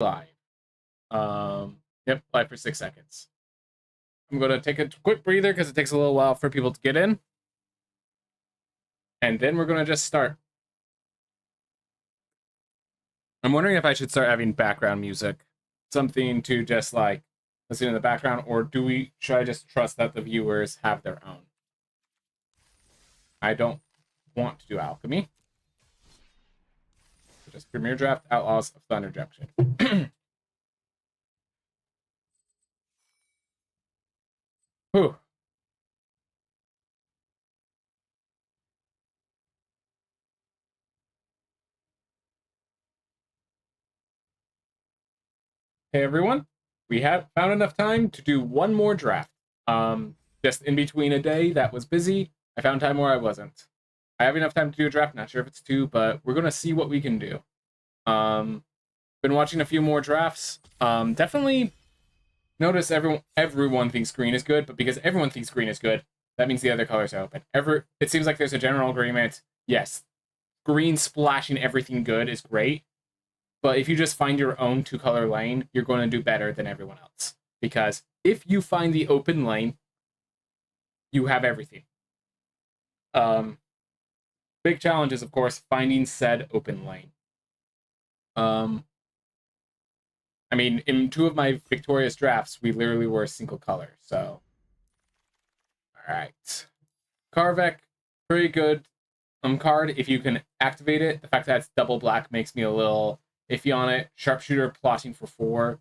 live. Yep, live for 6 seconds. I'm going to take a quick breather because it takes a little while for people to get in. And then we're going to just start. I'm wondering if I should start having background music. Something to just like listen in the background, or should I just trust that the viewers have their own? I don't want to do alchemy. So just Premier Draft, Outlaws of Thunder Junction. Whew. Hey everyone, we have found enough time to do one more draft. Just in between a day that was busy, I found time where I wasn't. I have enough time to do a draft, not sure if it's 2, but we're gonna see what we can do. Been watching a few more drafts. Definitely notice everyone thinks green is good, but because everyone thinks green is good, that means the other colors are open. It seems like there's a general agreement. Yes, green splashing everything good is great, but if you just find your own 2-color lane, you're going to do better than everyone else. Because if you find the open lane, you have everything. Big challenge is, of course, finding said open lane. I mean, in 2 of my victorious drafts, we literally were a single color, so. Alright. Karvek, pretty good card if you can activate it. The fact that it's double black makes me a little iffy on it. Sharpshooter plotting for 4.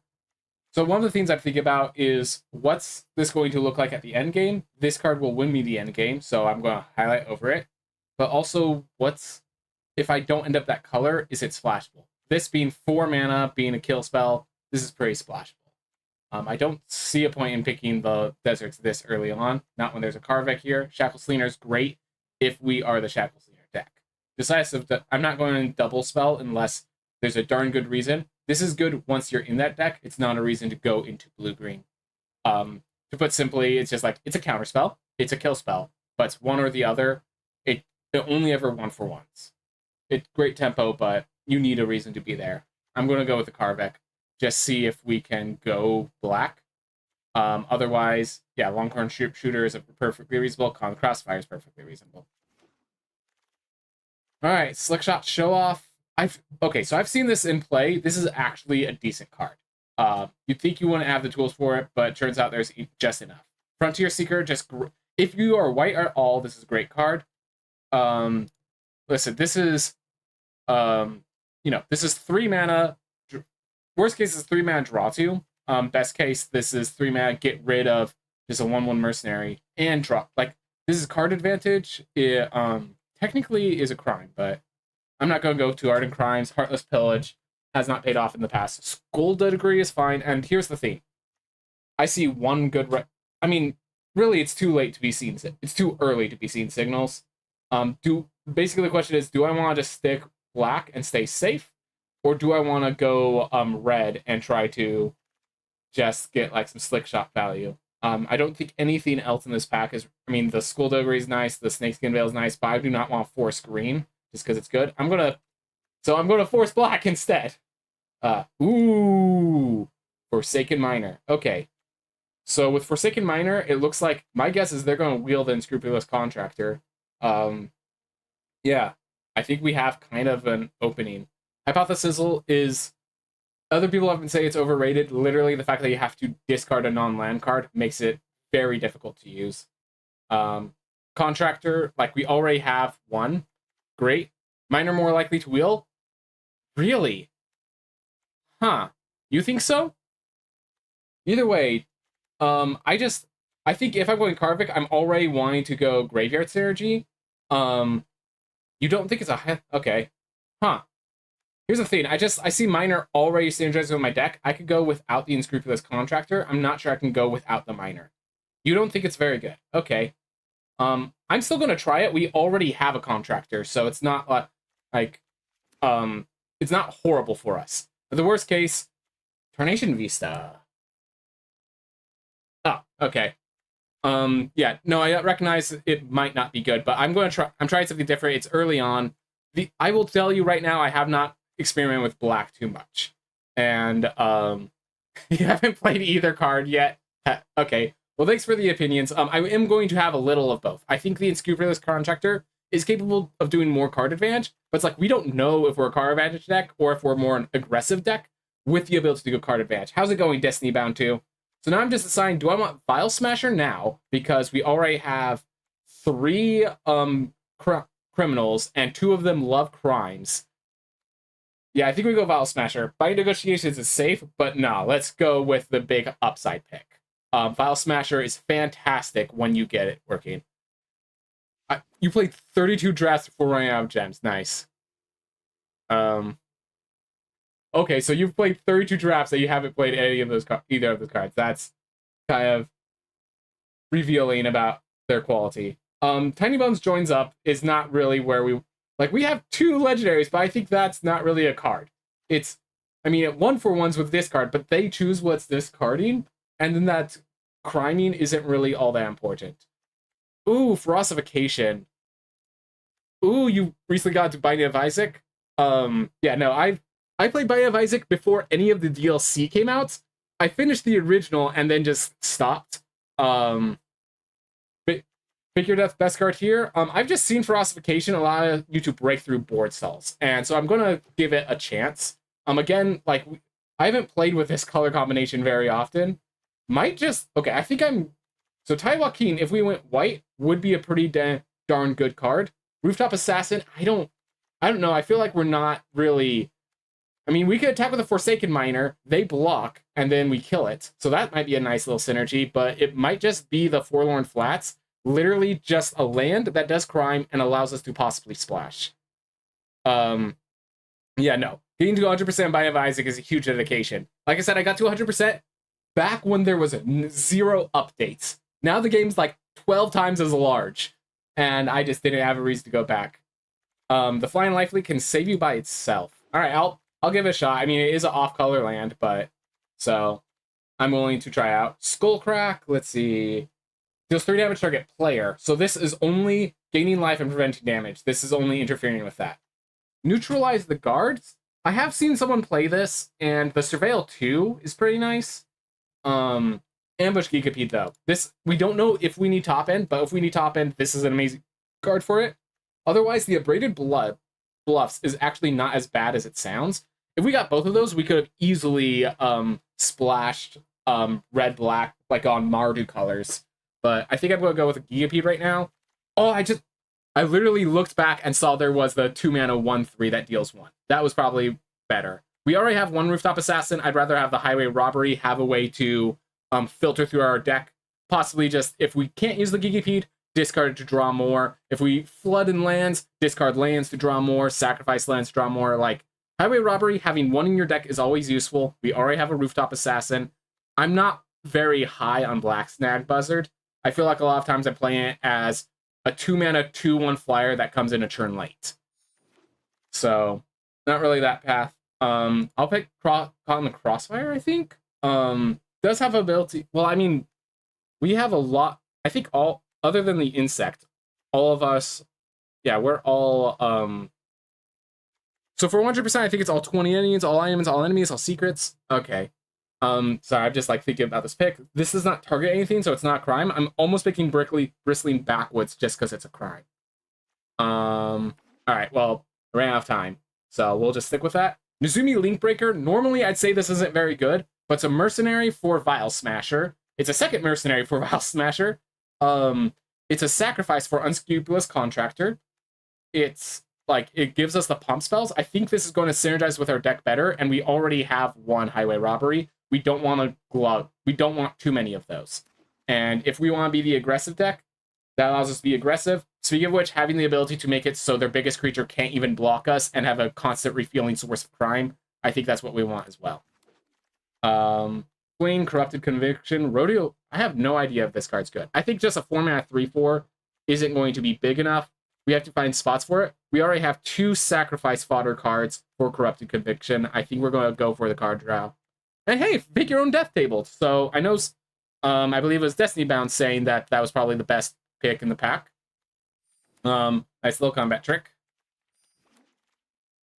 So one of the things I think about is, what's this going to look like at the end game? This card will win me the end game, so I'm going to highlight over it. But also, if I don't end up that color, is it splashable? This being 4 mana, being a kill spell, this is pretty splashable. I don't see a point in picking the deserts this early on, not when there's a Karvek here. Shackle Slinger is great if we are the Shackle Slinger deck. Decisive, I'm not going to double spell unless there's a darn good reason. This is good once you're in that deck. It's not a reason to go into blue-green. To put simply, it's just like, it's a counter spell, it's a kill spell, but it's one or the other. It only ever 1-for-1s. It's great tempo, but you need a reason to be there. I'm going to go with the Karvek. Just see if we can go black. Otherwise, yeah, Longhorn Shooter is perfectly reasonable. Crossfire is perfectly reasonable. All right, Slick Shot Show Off. Okay, so I've seen this in play. This is actually a decent card. You'd think you wouldn't have the tools for it, but it turns out there's just enough. Frontier Seeker, if you are white at all, this is a great card. Listen, this is, this is 3 mana. Worst case is 3 mana draw 2. Best case, this is 3 mana get rid of just a 1/1 mercenary and drop. Like, this is card advantage. It technically is a crime, but I'm not going to go too hard in crimes. Heartless Pillage has not paid off in the past. Skullduggery is fine, and here's the thing. I see one good... I mean, really, it's too late to be seen. It's too early to be seeing signals. Basically, the question is, do I want to just stick black and stay safe? Or do I want to go red and try to just get like some Slick Shot value? I don't think anything else in this pack is... I mean, the Skullduggery is nice, the Snakeskin Veil is nice, but I do not want to force green just because it's good. I'm going to force black instead. Forsaken Miner. Okay. So with Forsaken Miner, it looks like... My guess is they're going to wheel the Unscrupulous Contractor. Yeah. I think we have kind of an opening. Hypothesizzle is... Other people have been saying it's overrated. Literally, the fact that you have to discard a non-land card makes it very difficult to use. Contractor, like, we already have one. Great. Miner more likely to wheel? Really? Huh. You think so? Either way, I think if I'm going Karvik, I'm already wanting to go Graveyard Synergy. You don't think it's a... Okay. Huh. Here's the thing. I see Miner already synergizing with my deck. I could go without the Unscrupulous Contractor. I'm not sure I can go without the Miner. You don't think it's very good. Okay. I'm still going to try it. We already have a Contractor, so it's not it's not horrible for us. But the worst case, Tarnation Vista. Oh, okay. Yeah, no, I recognize it might not be good, but I'm trying something different. It's early on. I will tell you right now, I have not experimented with black too much. And you haven't played either card yet. Okay. Well, thanks for the opinions. I am going to have a little of both. I think the Unscrupulous Contractor is capable of doing more card advantage, but it's like we don't know if we're a card advantage deck or if we're more an aggressive deck with the ability to go card advantage. How's it going, Destiny Bound 2? So now I'm just deciding, do I want Vile Smasher now? Because we already have 3 criminals, and 2 of them love crimes. Yeah, I think we go Vile Smasher. Binding Negotiations is safe, but no, let's go with the big upside pick. Vile Smasher is fantastic when you get it working. You played 32 drafts before running out of gems. Nice. Okay, so you've played 32 drafts that you haven't played any of those either of those cards. That's kind of revealing about their quality. Tiny Bones Joins Up is not really where we have 2 legendaries, but I think that's not really a card. It's, I mean, it 1-for-1s with this card, but they choose what's discarding, and then that criming isn't really all that important. Ooh, Ferocification. Ooh, you recently got to Binding of Isaac. Yeah, no, I played Binding of Isaac before any of the DLC came out. I finished the original and then just stopped. Pick Your Death best card here. I've just seen Ferocification allow you to break through board stalls, and so I'm gonna give it a chance. Again, like, I haven't played with this color combination very often. Might just okay. I think I'm so Ty Joaquin. If we went white, would be a pretty darn good card. Rooftop Assassin. I don't know. I feel like we're not really. I mean, we could attack with a Forsaken Miner. They block, and then we kill it. So that might be a nice little synergy. But it might just be the Forlorn Flats. Literally just a land that does crime and allows us to possibly splash. Yeah, no. Getting to 100% by Isaac is a huge dedication. Like I said, I got to 100% back when there was 0 updates. Now the game's like 12 times as large, and I just didn't have a reason to go back. The Flying Lifelink can save you by itself. All right, I'll give it a shot. I mean, it is an off-color land, but so I'm willing to try out. Skullcrack, let's see. Deals 3 damage target player. So this is only gaining life and preventing damage. This is only interfering with that. Neutralize the guards. I have seen someone play this, and the Surveil 2 is pretty nice. Ambush Gigapede, though. This, we don't know if we need top end, but if we need top end, this is an amazing card for it. Otherwise, the Abraded Bluffs is actually not as bad as it sounds. If we got both of those, we could have easily splashed red-black, like on Mardu colors. But I think I'm going to go with a Gigapede right now. Oh, I literally looked back and saw there was the 2-mana 1/3 that deals 1. That was probably better. We already have 1 Rooftop Assassin. I'd rather have the Highway Robbery, have a way to filter through our deck. Possibly just, if we can't use the Gigapede, discard it to draw more. If we flood in lands, discard lands to draw more, sacrifice lands to draw more. Like, Highway Robbery, having 1 in your deck is always useful. We already have a Rooftop Assassin. I'm not very high on Black Snag Buzzard. I feel like a lot of times I'm playing it as a 2-mana 2/1 flyer that comes in a turn late. So, not really that path. I'll pick Caught in the Crossfire, I think. Does have ability. Well, I mean, we have a lot. I think all, other than the insect, all of us, yeah, we're all, so for 100%, I think it's all 20 enemies, all items, all enemies, all secrets. Okay. Sorry, I'm just like thinking about this pick. This does not target anything, so it's not a crime. I'm almost picking Bristling Backwoods just because it's a crime. All right, well, I ran out of time, so we'll just stick with that. Nizumi Linkbreaker. Normally, I'd say this isn't very good, but it's a mercenary for Vile Smasher. It's a second mercenary for Vile Smasher. It's a sacrifice for Unscrupulous Contractor. It's like, it gives us the pump spells. I think this is going to synergize with our deck better, and we already have 1 Highway Robbery. We don't want to glove. We don't want too many of those. And if we want to be the aggressive deck, that allows us to be aggressive. Speaking of which, having the ability to make it so their biggest creature can't even block us and have a constant refueling source of crime, I think that's what we want as well. Queen, Corrupted Conviction, Rodeo. I have no idea if this card's good. I think just a 4-mana 3/4 isn't going to be big enough. We have to find spots for it. We already have 2 sacrifice fodder cards for Corrupted Conviction. I think we're going to go for the card draw. And hey, pick your own death table. So I know, I believe it was Destiny Bound saying that that was probably the best pick in the pack. Nice little combat trick.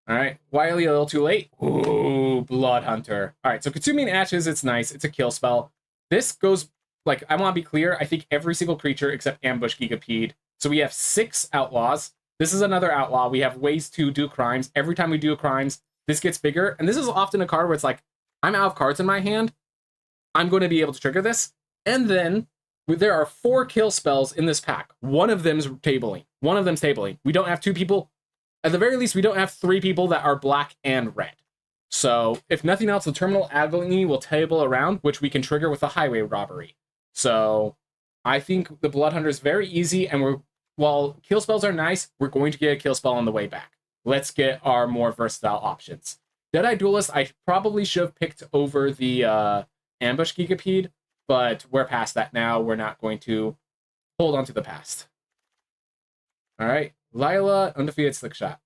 All right, Wily a little too late. Ooh. Ooh, Blood Hunter. All right, so Consuming Ashes, it's nice. It's a kill spell. This goes, like, I want to be clear, I think every single creature except Ambush Gigapede. So we have 6 outlaws. This is another outlaw. We have ways to do crimes. Every time we do crimes, this gets bigger. And this is often a card where it's like, I'm out of cards in my hand. I'm going to be able to trigger this. And then there are 4 kill spells in this pack. One of them's tabling. One of them's tabling. We don't have 2 people. At the very least, we don't have 3 people that are black and red. So if nothing else, the Terminal Agony will table around, which we can trigger with a Highway Robbery. So I think the Blood Hunter is very easy, and while kill spells are nice, we're going to get a kill spell on the way back. Let's get our more versatile options. Deadeye Duelist, I probably should have picked over the Ambush Gigapede, but we're past that now. We're not going to hold on to the past. All right, Lila, Undefeated Slickshot.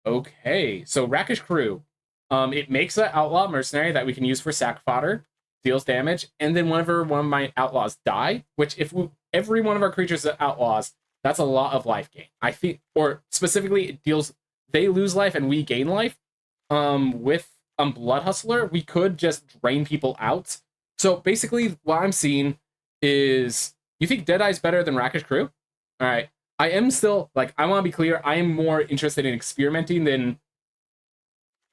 Okay, so Rakish Crew. It makes an Outlaw Mercenary that we can use for sack fodder, deals damage, and then whenever one of my outlaws die, which if every one of our creatures are outlaws, that's a lot of life gain. I think, or specifically, it deals, they lose life and we gain life. With Blood Hustler, we could just drain people out. So basically, what I'm seeing is, you think Deadeye's better than Rakish Crew? All right. I am still, like, I want to be clear, I am more interested in experimenting than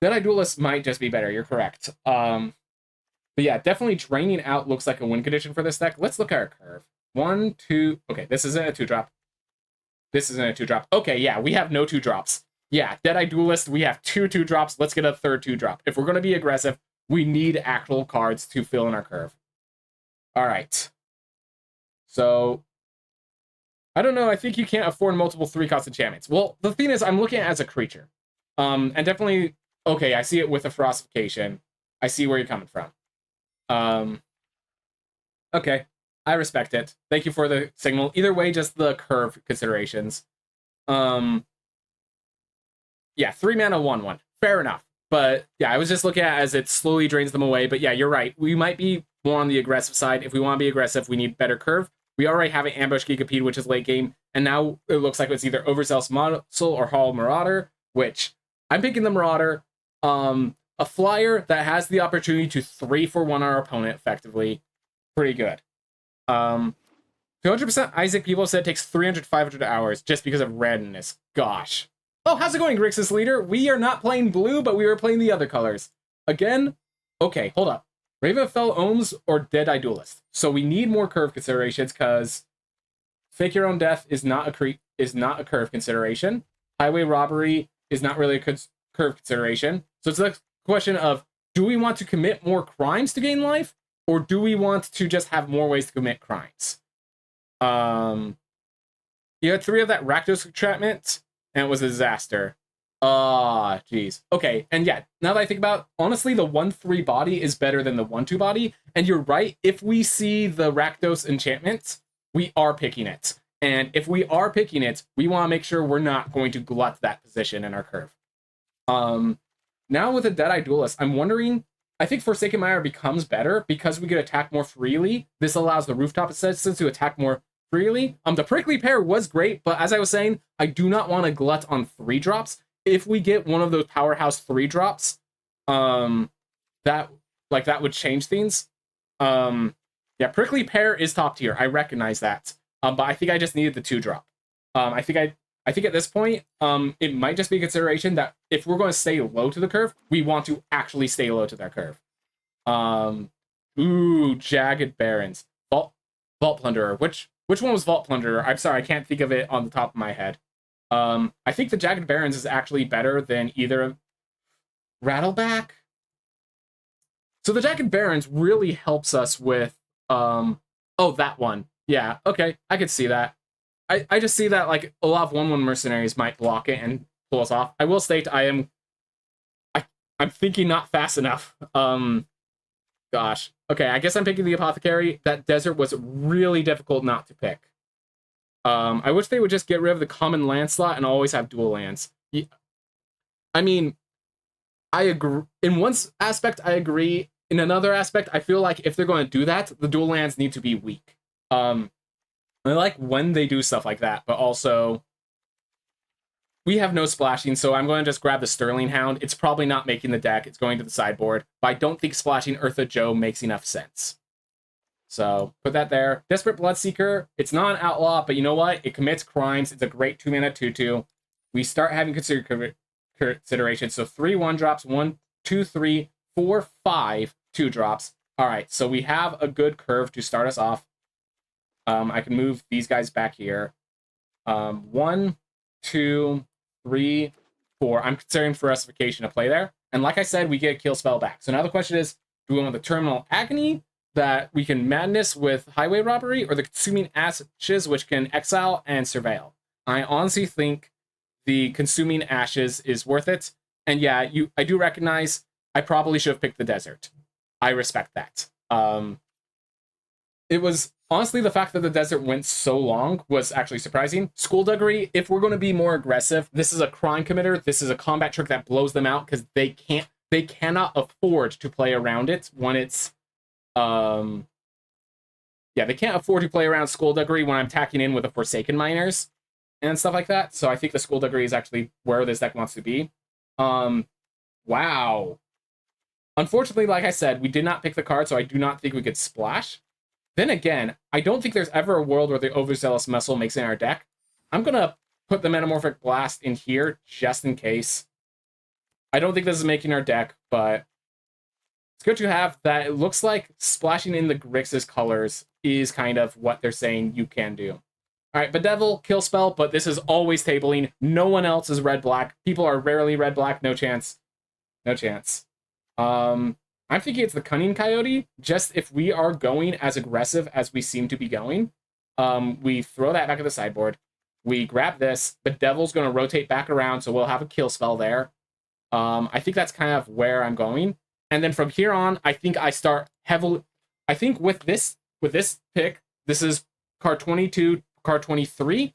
Deadeye Duelist might just be better. You're correct. But yeah, definitely draining out looks like a win condition for this deck. Let's look at our curve. 1, 2. Okay, this isn't a 2-drop. This isn't a 2-drop. Okay, yeah, we have no 2-drops. Yeah, Deadeye Duelist, we have 2 2-drops. Let's get a third 2-drop. If we're going to be aggressive, we need actual cards to fill in our curve. All right. So, I don't know. I think you can't afford multiple 3-cost enchantments. Well, the thing is, I'm looking at it as a creature. And definitely, okay, I see it with a Frostification. I see where you're coming from. Okay, I respect it. Thank you for the signal. Either way, just the curve considerations. Yeah, 3 mana, 1/1. Fair enough. But yeah, I was just looking at it as it slowly drains them away. But yeah, you're right. We might be more on the aggressive side. If we want to be aggressive, we need better curve. We already have an Ambush Gigapede, which is late game. And now it looks like it's either Overzealous Muscle or Hall Marauder, which I'm picking the Marauder. A flyer that has the opportunity to 3-for-1 our opponent effectively. Pretty good. 200% Isaac, people said, takes 500 hours just because of randomness. Gosh. Oh, how's it going, Grixis Leader? We are not playing blue, but we are playing the other colors. Again? Okay, hold up. Ravenfell Ohms or Deadeye Duelist. So we need more curve considerations because Fake Your Own Death is not a curve consideration. Highway Robbery is not really a curve consideration. So it's a question of, do we want to commit more crimes to gain life, or do we want to just have more ways to commit crimes? You had 3 of that Rakdos entrapment, and it was a disaster. Jeez. Okay, and yeah, now that I think about it, honestly, the 1/3 body is better than the 1/2 body, and you're right, if we see the Rakdos enchantment, we are picking it. And if we are picking it, we want to make sure we're not going to glut that position in our curve. Now with a Deadeye Duelist, I'm wondering, I think Forsaken Mire becomes better because we could attack more freely. This allows the Rooftop Assassin to attack more freely. The Prickly Pear was great, but as I was saying, I do not want to glut on 3-drops. If we get one of those powerhouse 3-drops, that would change things. Yeah, Prickly Pear is top tier. I recognize that. But I think I just needed the 2-drop. I think at this point, it might just be a consideration that if we're going to stay low to the curve, we want to actually stay low to that curve. Ooh, Jagged Barons. Vault Plunderer. Which one was Vault Plunderer? I'm sorry, I can't think of it on the top of my head. I think the Jagged Barons is actually better than either of Rattleback. So the Jagged Barons really helps us with, oh, that one. Yeah, okay, I could see that. I just see that, like, a lot of 1/1 mercenaries might block it and pull us off. I will state I'm thinking not fast enough. Gosh. Okay, I guess I'm picking the Apothecary. That desert was really difficult not to pick. I wish they would just get rid of the common land slot and always have dual lands. I mean, I agree. In one aspect, I agree. In another aspect, I feel like if they're going to do that, the dual lands need to be weak. I like when they do stuff like that, but also we have no splashing, so I'm going to just grab the Sterling Hound. It's probably not making the deck. It's going to the sideboard. But I don't think splashing Eartha Joe makes enough sense. So put that there. Desperate Bloodseeker. It's not an outlaw, but you know what? It commits crimes. It's a great 2-mana 2/2. We start having consideration. So 3 1-drops, 1, 2, 3, 4, 5 2-drops. All right, so we have a good curve to start us off. I can move these guys back here. 1, 2, 3, 4. I'm considering Ferocification to play there. And like I said, we get a kill spell back. So now the question is, do we want the Terminal Agony that we can Madness with Highway Robbery, or the Consuming Ashes, which can Exile and Surveil? I honestly think the Consuming Ashes is worth it. And yeah, I do recognize I probably should have picked the Desert. I respect that. It was honestly the fact that the Desert went so long was actually surprising. Skullduggery, if we're going to be more aggressive, this is a crime committer. This is a combat trick that blows them out because they cannot afford to play around it when it's yeah, they can't afford to play around Skullduggery when I'm tacking in with the Forsaken Miners and stuff like that. So I think the Skullduggery is actually where this deck wants to be. Wow. Unfortunately, like I said, we did not pick the card, so I do not think we could splash. Then again, I don't think there's ever a world where the Overzealous Muscle makes in our deck. I'm going to put the Metamorphic Blast in here just in case. I don't think this is making our deck, but it's good to have that. It looks like splashing in the Grixis colors is kind of what they're saying you can do. All right, Bedevil, kill spell, but this is always tabling. No one else is red-black. People are rarely red-black. No chance. No chance. I'm thinking it's the Cunning Coyote. Just if we are going as aggressive as we seem to be going, we throw that back at the sideboard. We grab this. The Devil's going to rotate back around, so we'll have a kill spell there. I think that's kind of where I'm going. And then from here on, I think I start heavily. I think with this pick, this is card 22, card 23.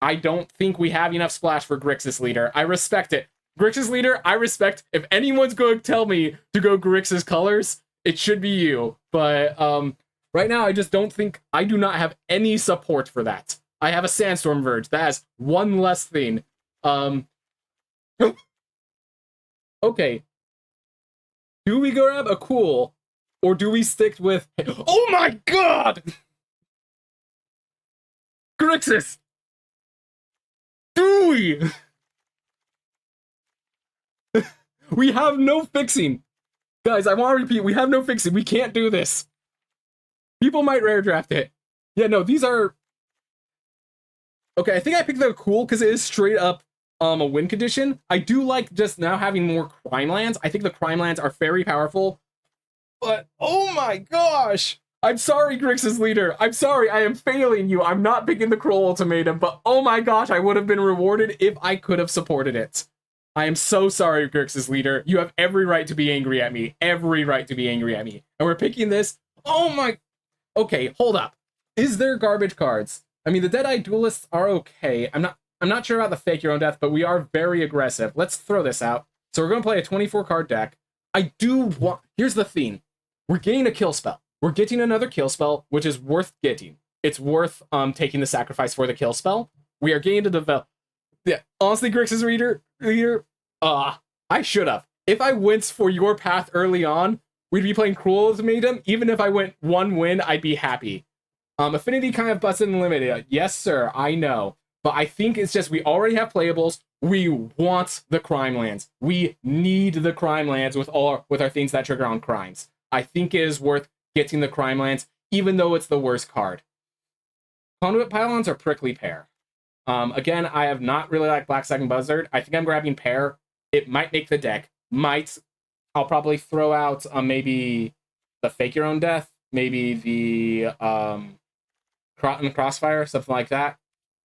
I don't think we have enough splash for Grixis Leader. I respect it. Grixis Leader, I respect. If anyone's going to tell me to go Grixis colors, it should be you. But right now, I just don't think, I do not have any support for that. I have a Sandstorm Verge. That has one less thing. Okay. Do we grab a cool, or do we stick with... Oh my god! Grixis! Do we? We have no fixing. Guys, I want to repeat, we have no fixing. We can't do this. People might rare draft it. Yeah, no, these are... Okay, I think I picked the cool because it is straight up a win condition. I do like just now having more crime lands. I think the crime lands are very powerful. But, oh my gosh! I'm sorry, Grixis Leader. I'm sorry, I am failing you. I'm not picking the Kroll Ultimatum, but oh my gosh, I would have been rewarded if I could have supported it. I am so sorry, Grixis Leader. You have every right to be angry at me. Every right to be angry at me. And we're picking this. Oh my... Okay, hold up. Is there garbage cards? I mean, the Deadeye Duelists are okay. I'm not sure about the Fake Your Own Death, but we are very aggressive. Let's throw this out. So we're going to play a 24-card deck. I do want... Here's the theme. We're getting a kill spell. We're getting another kill spell, which is worth getting. It's worth taking the sacrifice for the kill spell. We are getting to develop... Yeah, honestly, Grixis Leader, I should have. If I went for your path early on, we'd be playing Cruel Ultimatum. Even if I went one win, I'd be happy. Affinity kind of busted and limited. Yes, sir, I know. But I think it's just we already have playables. We want the crime lands. We need the crime lands with our things that trigger on crimes. I think it is worth getting the crime lands, even though it's the worst card. Conduit Pylons or Prickly Pear? Again, I have not really liked Black Second Buzzard. I think I'm grabbing Pear. It might make the deck. I'll probably throw out maybe the Fake Your Own Death, maybe the Crossfire, something like that.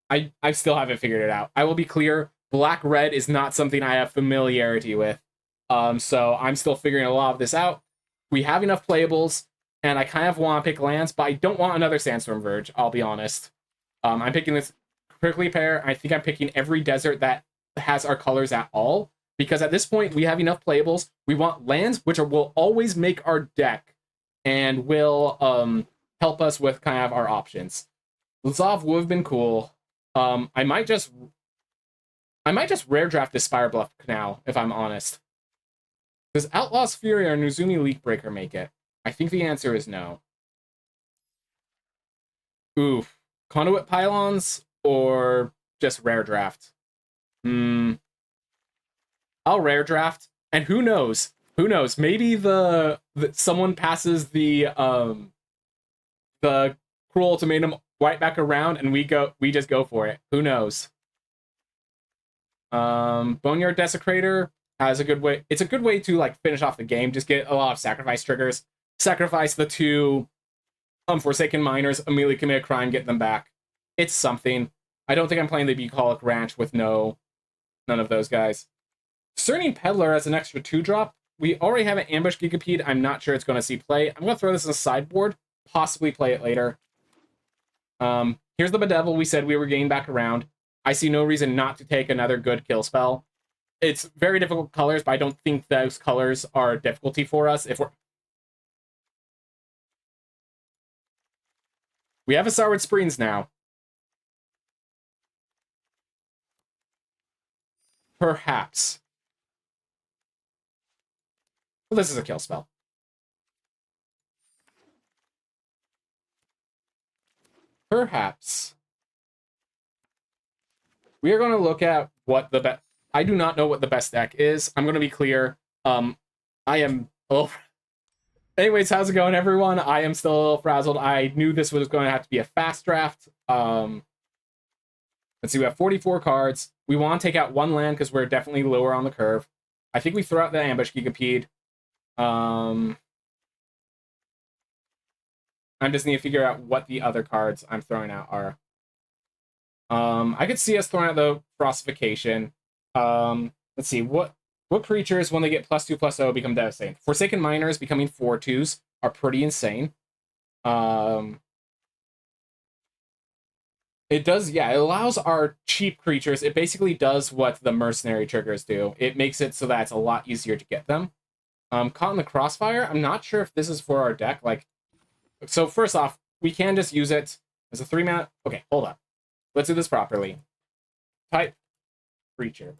I still haven't figured it out. I will be clear, Black-Red is not something I have familiarity with. So I'm still figuring a lot of this out. We have enough playables, and I kind of want to pick lands, but I don't want another Sandstorm Verge, I'll be honest. I'm picking this Prickly Pear. I think I'm picking every desert that has our colors at all, because at this point, we have enough playables. We want lands, which will always make our deck, and will help us with kind of our options. Lizov would have been cool. I might just... I might just rare draft this Spire Bluff now, if I'm honest. Does Outlaw's Fury or Nuzumi Leakbreaker make it? I think the answer is no. Oof. Conduit Pylons or just rare draft? I'll rare draft, and who knows? Who knows? Maybe someone passes the Cruel Ultimatum right back around, and we just go for it. Who knows? Boneyard Desecrator has a good way. It's a good way to like finish off the game. Just get a lot of sacrifice triggers. Sacrifice the 2 Forsaken Miners, immediately commit a crime, get them back. It's something. I don't think I'm playing the Bucolic Ranch with none of those guys. Discerning Peddler as an extra 2-drop. We already have an Ambush Gigapede. I'm not sure it's going to see play. I'm going to throw this in a sideboard. Possibly play it later. Here's the Bedevil we said we were getting back around. I see no reason not to take another good kill spell. It's very difficult colors, but I don't think those colors are a difficulty for us. We have a Starwood Springs now. Perhaps. Well, this is a kill spell. Perhaps. We are going to look at what the best... I do not know what the best deck is. I'm going to be clear. I am... Oh. Anyways, how's it going, everyone? I am still a little frazzled. I knew this was going to have to be a fast draft. Let's see, we have 44 cards. We want to take out 1 land because we're definitely lower on the curve. I think we throw out the Ambush Gigapede. I just need to figure out what the other cards I'm throwing out are. I could see us throwing out the Frostification. Let's see, what creatures, when they get +2/+0, become devastating? Forsaken Miners becoming 4/2s are pretty insane. It does, yeah, it allows our cheap creatures, it basically does what the Mercenary triggers do. It makes it so that it's a lot easier to get them. Caught in the Crossfire, I'm not sure if this is for our deck. Like, so first off, we can just use it as a 3-mana. Okay, hold up. Let's do this properly. Type creature.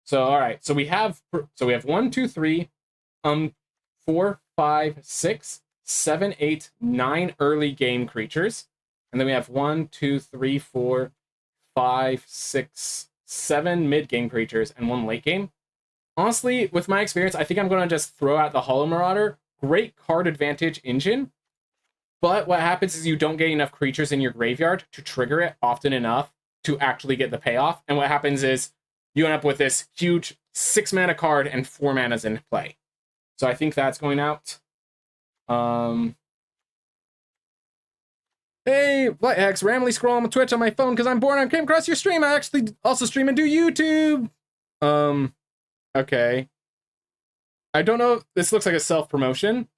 So all right, so we have 1, 2, 3, 4, 5, 6, 7, 8, 9 early game creatures, and then we have 1, 2, 3, 4, 5, 6, 7 mid game creatures and 1 late game. Honestly, with my experience, I think I'm going to just throw out the Hollow Marauder. Great card advantage engine, but what happens is you don't get enough creatures in your graveyard to trigger it often enough to actually get the payoff. And what happens is you end up with this huge 6-mana card and 4 manas in play. So I think that's going out. Hey, Blighthex, randomly scroll on Twitch on my phone because I'm bored. I came across your stream. I actually also stream and do YouTube. Okay. I don't know. This looks like a self-promotion.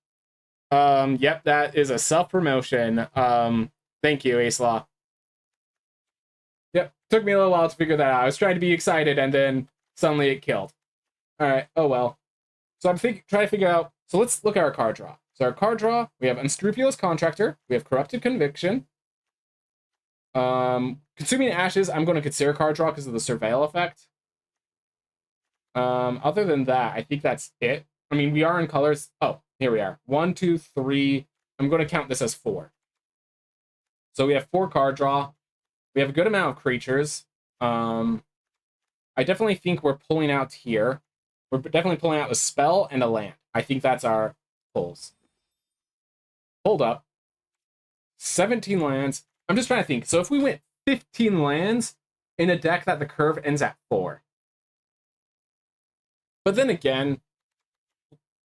Yep, that is a self-promotion. Thank you, Ace Law. Yep, took me a little while to figure that out. I was trying to be excited, and then suddenly it killed. Alright, oh well. So I'm trying to figure out... So let's look at our card draw. So our card draw, we have Unscrupulous Contractor, we have Corrupted Conviction. Consuming Ashes, I'm going to consider card draw because of the Surveil effect. Other than that, I think that's it. I mean, we are in colors. Oh, here we are. 1, 2, 3. I'm going to count this as 4. So we have 4 card draw. We have a good amount of creatures. I definitely think we're pulling out here. We're definitely pulling out a spell and a land. I think that's our pulls. Hold up. 17 lands. I'm just trying to think. So if we went 15 lands in a deck that the curve ends at 4. But then again,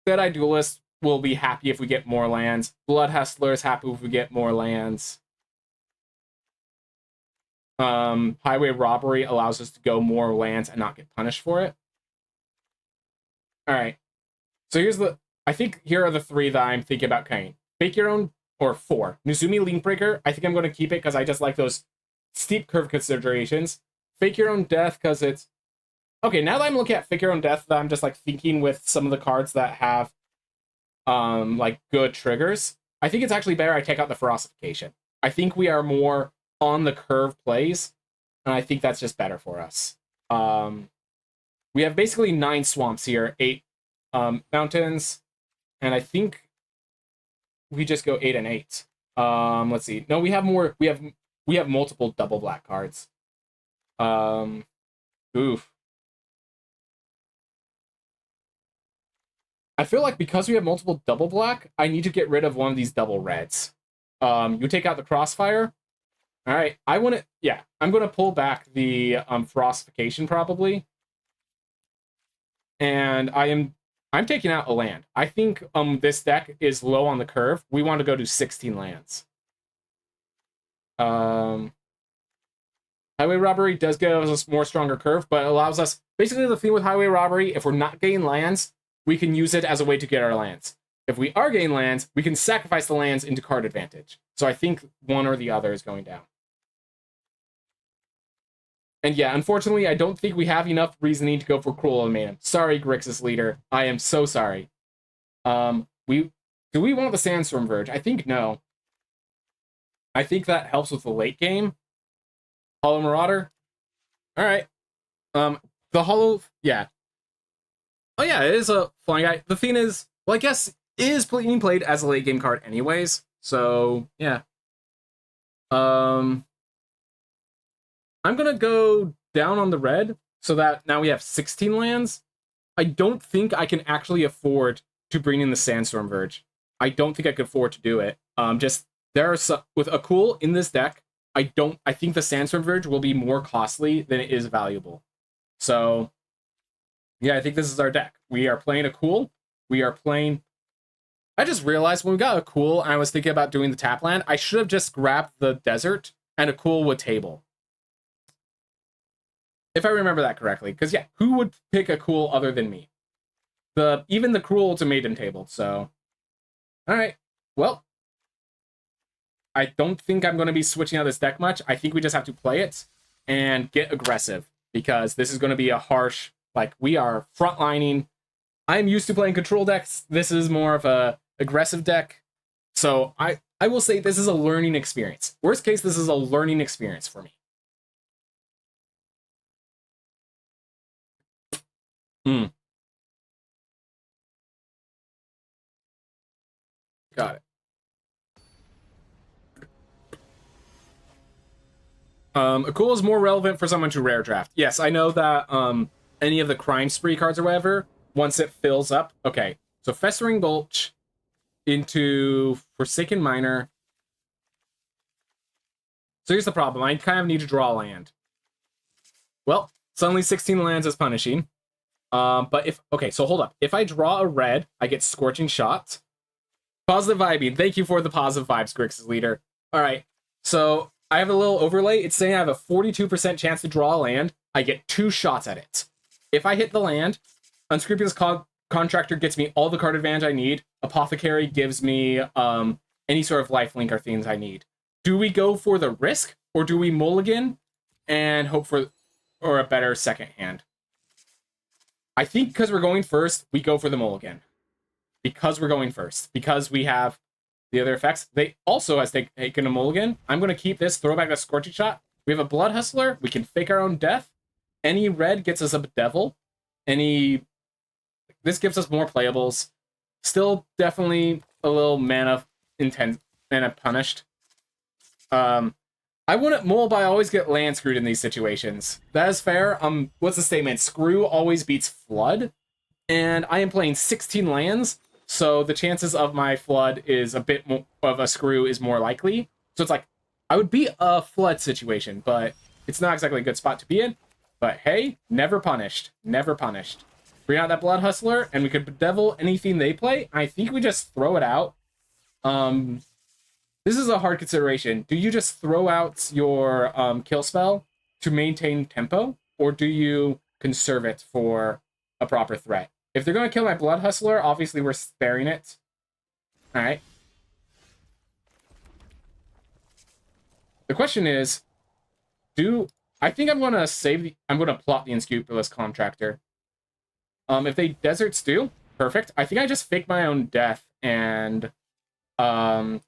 Deadeye Duelist will be happy if we get more lands. Blood Hustler is happy if we get more lands. Highway Robbery allows us to go more lands and not get punished for it. Alright. So here's I think here are the 3 that I'm thinking about cutting. Fake Your Own, or 4. Nuzumi Linkbreaker, I think I'm going to keep it because I just like those steep curve considerations. Fake Your Own Death because it's... Okay, now that I'm looking at Fake Your Own Death, I'm just like thinking with some of the cards that have like good triggers. I think it's actually better I take out the Ferocification. I think we are more on the curve plays and I think that's just better for us. We have basically 9 swamps here, 8 mountains, and I think we just go 8 and 8. Let's see. No, we have more. We have multiple double black cards. Oof. I feel like because we have multiple double black, I need to get rid of one of these double reds. You take out the crossfire. All right, I want to. Yeah, I'm going to pull back the frostification probably, and I'm taking out a land. I think this deck is low on the curve. We want to go to 16 lands. Highway robbery does give us a more stronger curve, but it allows us. Basically, the thing with highway robbery, if we're not getting lands, we can use it as a way to get our lands. If we are getting lands, we can sacrifice the lands into card advantage. So I think one or the other is going down. And yeah, unfortunately, I don't think we have enough reasoning to go for Cruel Ultimatum. Sorry, Grixis leader. I am so sorry. Do we want the Sandstorm Verge? I think no. I think that helps with the late game. Hollow Marauder. All right. The Hollow, yeah. Oh yeah, it is a flying guy. The thing is, well, I guess it is being played as a late game card anyways. So yeah. I'm gonna go down on the red so that now we have 16 lands. I don't think I can actually afford to bring in the Sandstorm Verge. I don't think I could afford to do it. Just there are some with a cool in this deck. I think the Sandstorm Verge will be more costly than it is valuable. So yeah, I think this is our deck. We are playing a cool. We are playing. I just realized when we got a cool and I was thinking about doing the tap land, I should have just grabbed the desert and a cool would table. If I remember that correctly. Because yeah, who would pick a cool other than me? Even the Cruel Ultimatum tabled, so. Alright. Well. I don't think I'm going to be switching out this deck much. I think we just have to play it and get aggressive. Because this is going to be a harsh, like, we are frontlining. I'm used to playing control decks. This is more of a aggressive deck. So I will say this is a learning experience. Worst case, this is a learning experience for me. Got it. A cool is more relevant for someone to rare draft. Yes, I know that any of the crime spree cards or whatever, once it fills up. Okay, so Festering Gulch into Forsaken Miner. So here's the problem. I kind of need to draw a land. Well, suddenly 16 lands is punishing. But okay, so hold up. If I draw a red, I get Scorching Shot. Positive vibing. Thank you for the positive vibes, Grixis leader. All right, so I have a little overlay. It's saying I have a 42% chance to draw a land. I get 2 shots at it. If I hit the land, Unscrupulous Contractor gets me all the card advantage I need. Apothecary gives me any sort of lifelink or things I need. Do we go for the risk, or do we mulligan and hope for a better second hand? I think because we're going first, we go for the mulligan. Because we're going first. Because we have the other effects. They also has taken a mulligan. I'm going to keep this, throw back a Scorching Shot. We have a Blood Hustler. We can fake our own death. Any red gets us a Devil. This gives us more playables. Still definitely a little mana punished. I wouldn't mull, but I always get land screwed in these situations. That is fair. What's the statement? Screw always beats flood. And I am playing 16 lands, so the chances of my flood is a bit more of a screw is more likely. So it's like, I would be a flood situation, but it's not exactly a good spot to be in. But hey, never punished. Never punished. Bring out that Blood Hustler, and we could bedevil anything they play. I think we just throw it out. This is a hard consideration. Do you just throw out your kill spell to maintain tempo, or do you conserve it for a proper threat? If they're going to kill my Blood Hustler, obviously we're sparing it. Alright. The question is, I think I'm going to I'm going to plot the Unscrupulous Contractor. If they Desert Stew, perfect. I think I just fake my own death and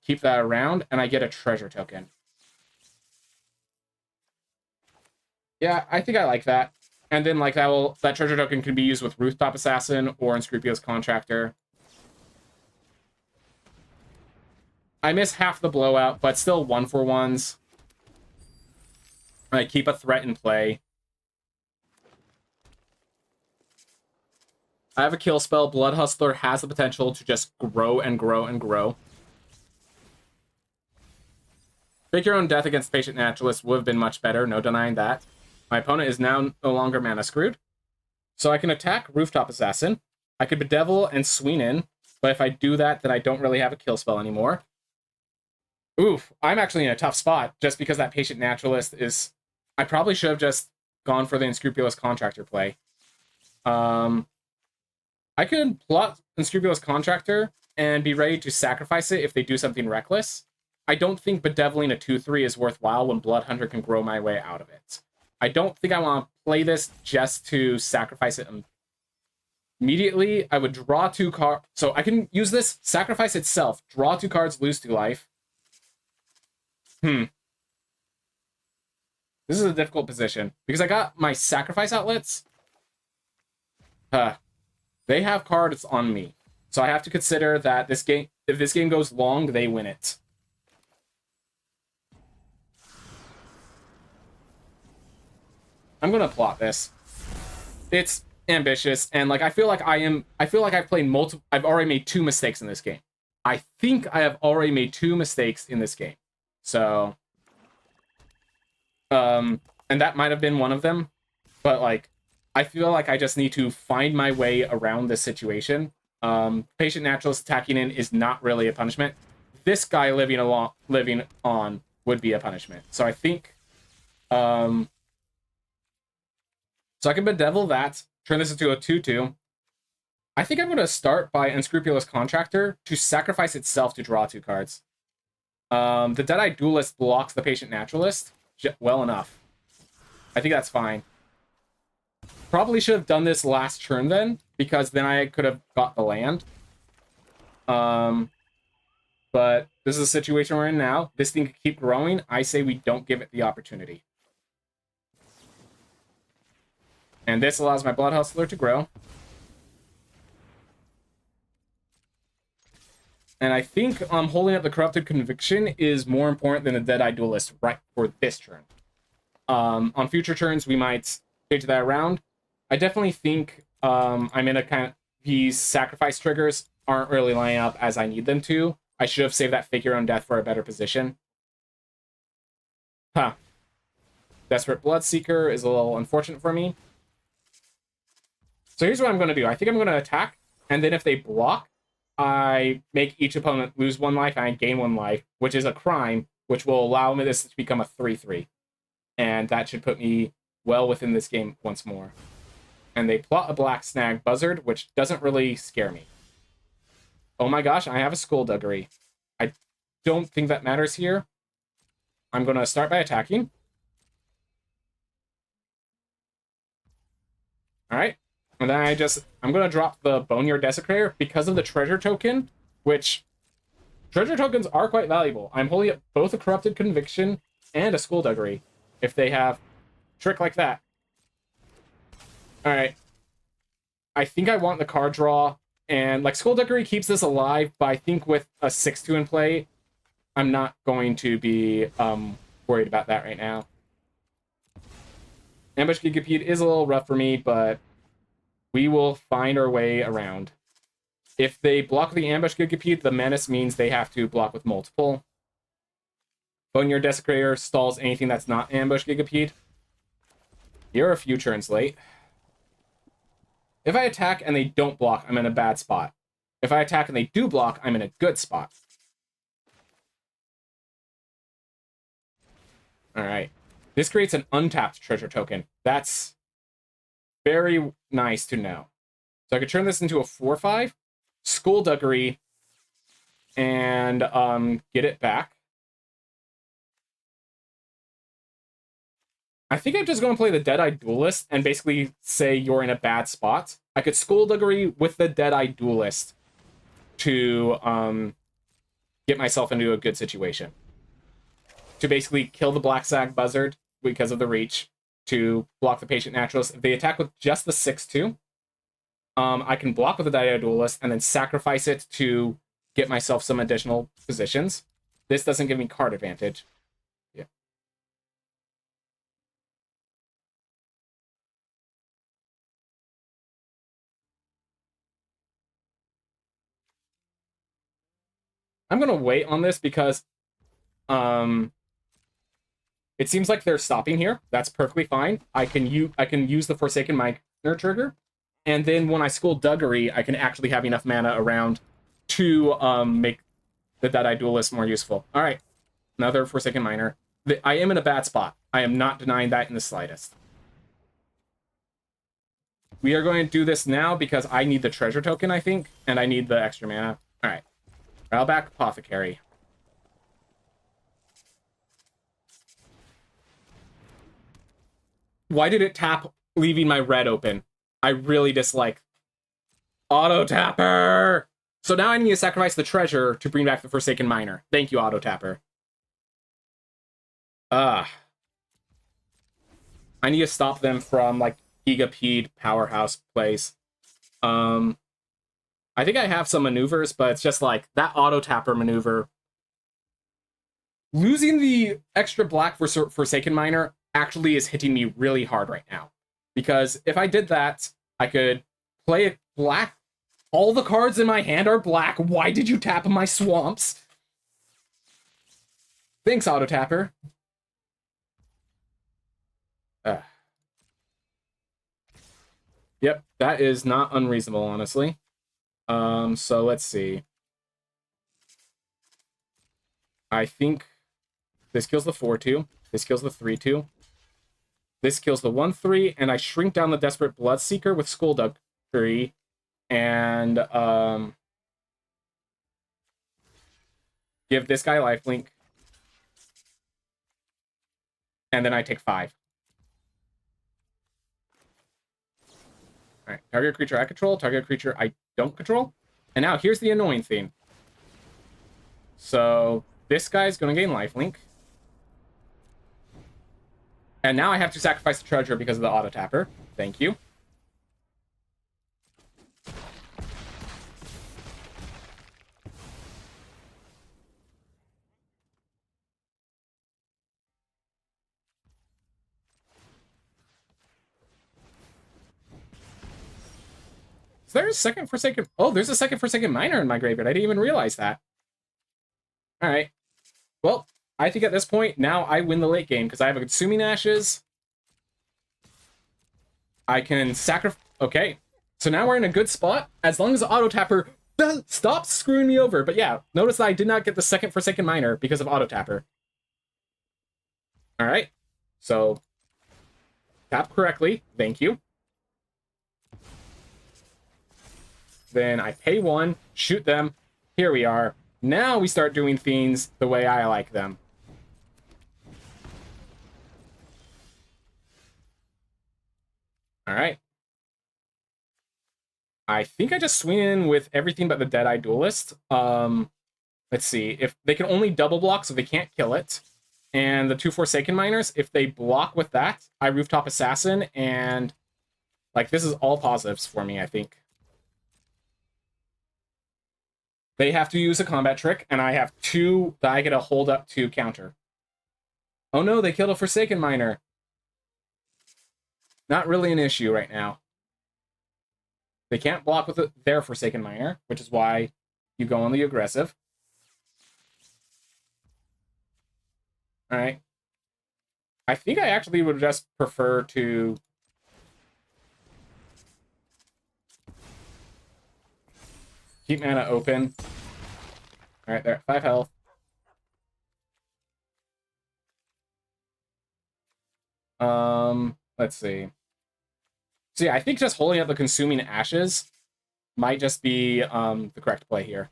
keep that around, and I get a treasure token. Yeah, I think I like that. And then like that treasure token can be used with Rooftop Assassin or Unscrupulous Contractor. I miss half the blowout, but still 1-for-1s. I keep a threat in play. I have a kill spell. Blood Hustler has the potential to just grow and grow and grow. Fake Your Own Death against Patient Naturalist would have been much better, no denying that. My opponent is now no longer mana screwed. So I can attack Rooftop Assassin. I could Bedevil and Sween in, but if I do that, then I don't really have a kill spell anymore. Oof, I'm actually in a tough spot just because that Patient Naturalist is... I probably should have just gone for the Unscrupulous Contractor play. I could plot Unscrupulous Contractor and be ready to sacrifice it if they do something reckless. I don't think bedeviling a 2-3 is worthwhile when Bloodhunter can grow my way out of it. I don't think I want to play this just to sacrifice it immediately. I would draw 2 cards. So I can use this, sacrifice itself, draw 2 cards, lose 2 life. This is a difficult position because I got my sacrifice outlets. They have cards on me. So I have to consider that this game, if this game goes long, they win it. I'm gonna plot this. It's ambitious, and like I feel like I've played multiple. I've already made 2 mistakes in this game. I think I have already made 2 mistakes in this game. So, and that might have been one of them, but like, I feel like I just need to find my way around this situation. Patient Naturalist attacking in is not really a punishment. This guy living on would be a punishment. So I think, so I can bedevil that, turn this into a 2-2. I think I'm going to start by Unscrupulous Contractor to sacrifice itself to draw 2 cards. The Deadeye Duelist blocks the Patient Naturalist well enough. I think that's fine. Probably should have done this last turn then, because then I could have got the land. But this is a situation we're in now. This thing can keep growing. I say we don't give it the opportunity. And this allows my Blood Hustler to grow. And I think holding up the Corrupted Conviction is more important than the Deadeye Duelist right for this turn. On future turns, we might change that around. I definitely think I'm in a kind of... These sacrifice triggers aren't really lining up as I need them to. I should have saved that Fake Your Own Death for a better position. Desperate Bloodseeker is a little unfortunate for me. So here's what I'm going to do. I think I'm going to attack, and then if they block, I make each opponent lose 1 life, and I gain 1 life, which is a crime, which will allow me this to become a 3-3. And that should put me well within this game once more. And they plot a Black Snag Buzzard, which doesn't really scare me. Oh my gosh, I have a Skullduggery. I don't think that matters here. I'm going to start by attacking. Alright. And then I'm going to drop the Boneyard Desecrator because of the treasure token, which treasure tokens are quite valuable. I'm holding up both a Corrupted Conviction and a Skullduggery if they have a trick like that. Alright. I think I want the card draw, and like Skullduggery keeps this alive, but I think with a 6-2 in play, I'm not going to be worried about that right now. Ambush Gigapede is a little rough for me, but we will find our way around. If they block the Ambush Gigapede, the Menace means they have to block with multiple. Boneyard Desecrator stalls anything that's not Ambush Gigapede. You're a few turns late. If I attack and they don't block, I'm in a bad spot. If I attack and they do block, I'm in a good spot. Alright. This creates an untapped treasure token. That's very nice to know. So I could turn this into a 4-5, Skullduggery, and get it back. I think I'm just going to play the Deadeye Duelist and basically say you're in a bad spot. I could Skullduggery with the Deadeye Duelist to get myself into a good situation. To basically kill the Black Snag Buzzard because of the reach, to block the Patient Naturalist. If they attack with just the 6/2, I can block with the Dire Duelist and then sacrifice it to get myself some additional positions. This doesn't give me card advantage. Yeah. I'm gonna wait on this because it seems like they're stopping here. That's perfectly fine. I can use the Forsaken Miner trigger, and then when I Skullduggery, I can actually have enough mana around to make the Deadeye Duelist more useful. All right, another Forsaken Miner. I am in a bad spot. I am not denying that in the slightest. We are going to do this now because I need the treasure token, I think, and I need the extra mana. All right, Ratleback Apothecary. Why did it tap, leaving my red open? I really dislike Auto Tapper. So now I need to sacrifice the treasure to bring back the Forsaken Miner. Thank you, Auto Tapper. I need to stop them from like Gigapede powerhouse plays. I think I have some maneuvers, but it's just like that Auto Tapper maneuver. Losing the extra black for Forsaken Miner actually is hitting me really hard right now. Because if I did that, I could play it black. All the cards in my hand are black. Why did you tap my swamps? Thanks, Auto Tapper. Yep, that is not unreasonable, honestly. So let's see. I think this kills the 4/2. This kills the 3/2. This kills the 1/3, and I shrink down the Desperate Bloodseeker with Skullduggery, and give this guy lifelink. And then I take 5. Alright, target creature I control, target creature I don't control. And now here's the annoying thing. So this guy's going to gain lifelink. And now I have to sacrifice the treasure because of the Auto Tapper. Thank you. Is there a second Forsaken... Oh, there's a second Forsaken Miner in my graveyard. I didn't even realize that. Alright. Well, I think at this point, now I win the late game because I have a Consuming Ashes. I can sacrifice... Okay. So now we're in a good spot. As long as the Auto Tapper stops screwing me over. But yeah, notice that I did not get the second Forsaken Miner because of Auto Tapper. Alright. So, tap correctly. Thank you. Then I pay 1, shoot them. Here we are. Now we start doing things the way I like them. All right. I think I just swing in with everything but the Deadeye Duelist. Let's see. If they can only double block, so they can't kill it. And the 2 Forsaken Miners, if they block with that, I Rooftop Assassin, and like this is all positives for me, I think. They have to use a combat trick, and I have 2 that I get to hold up to counter. Oh no, they killed a Forsaken Miner. Not really an issue right now. They can't block with their Forsaken Miner, which is why you go on the aggressive. Alright. I think I actually would just prefer to... keep mana open. Alright, they're at 5 health. Let's see. So yeah, I think just holding up the Consuming Ashes might just be the correct play here.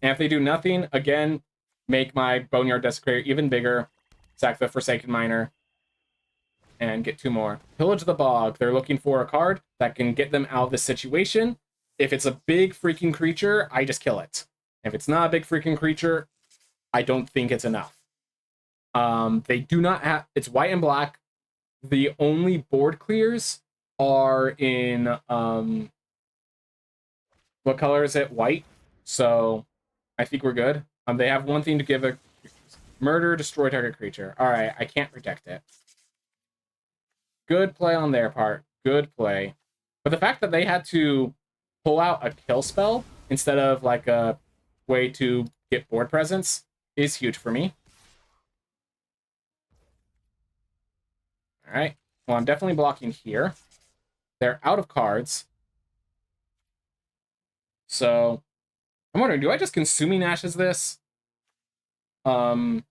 And if they do nothing, again, make my Boneyard Desecrator even bigger, sack the Forsaken Miner, and get 2 more. Pillage the Bog. They're looking for a card that can get them out of this situation. If it's a big freaking creature, I just kill it. If it's not a big freaking creature, I don't think it's enough. They do not have, it's white and black. The only board clears are in, what color is it? White. So I think we're good. They have one thing to give a murder, destroy target creature. All right, I can't protect it. Good play on their part. Good play. But the fact that they had to pull out a kill spell instead of like a way to get board presence is huge for me. All right. Well, I'm definitely blocking here. They're out of cards. So I'm wondering, do I just Consuming Ashes this? I'm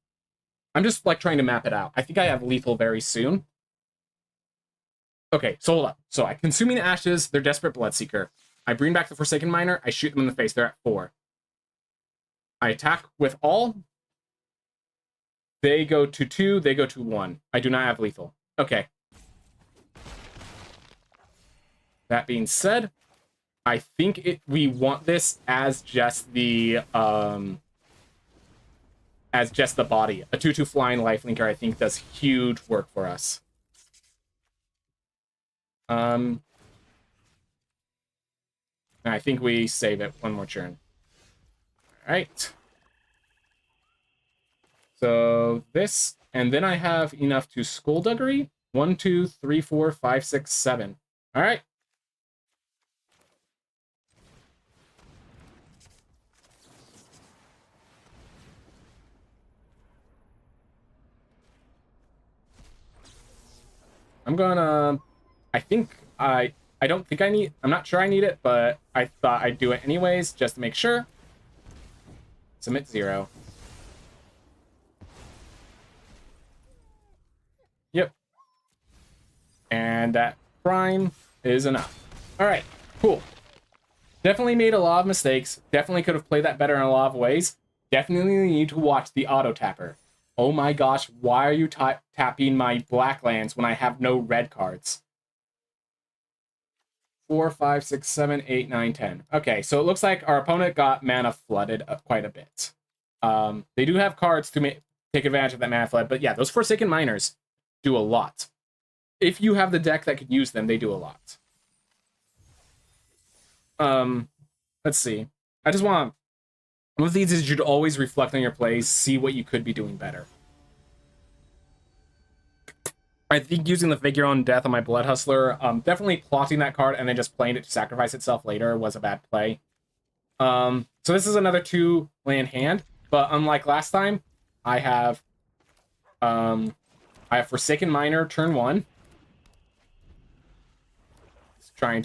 just like trying to map it out. I think I have lethal very soon. Okay, so hold up. So I Consuming Ashes, they're Desperate Bloodseeker. I bring back the Forsaken Miner, I shoot them in the face, they're at 4. I attack with all. They go to 2, they go to 1. I do not have lethal. Okay. That being said, I think we want this as just the body. A 2/2 flying lifelinker, I think, does huge work for us. I think we save it one more turn. All right. So this, and then I have enough to Skullduggery. 1, 2, 3, 4, 5, 6, 7. All right. I'm gonna, I don't think I'm not sure I need it, but I thought I'd do it anyways, just to make sure. Submit 0. Yep. And that prime is enough. All right, cool. Definitely made a lot of mistakes. Definitely could have played that better in a lot of ways. Definitely need to watch the auto tapper. Oh my gosh, why are you tapping my black lands when I have no red cards? 4, 5, 6, 7, 8, 9, 10. Okay, so it looks like our opponent got mana flooded quite a bit. They do have cards to take advantage of that mana flood, but yeah, those Forsaken Miners do a lot. If you have the deck that could use them, they do a lot. Let's see. I just want... One of these is you should always reflect on your plays, see what you could be doing better. I think using the Figure on Death on my Blood Hustler, definitely plotting that card and then just playing it to sacrifice itself later was a bad play. So this is another 2-land hand, but unlike last time, I have Forsaken Miner turn 1. I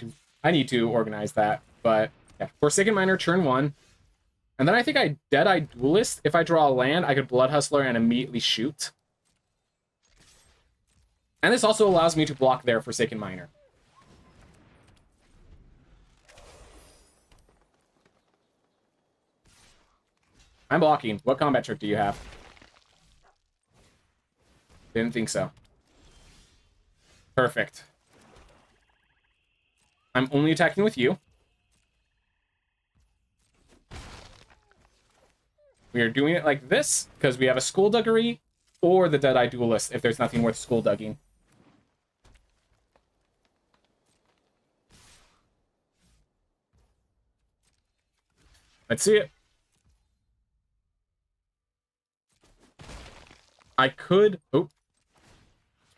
need to organize that, but yeah, Forsaken Miner turn 1. And then I think I Deadeye Duelist. If I draw a land, I could Blood Hustler and immediately shoot. And this also allows me to block their Forsaken Miner. I'm blocking. What combat trick do you have? Didn't think so. Perfect. I'm only attacking with you. We are doing it like this because we have a Skullduggery or the Deadeye Duelist if there's nothing worth Skulldugging. Let's see it. I could... Oh.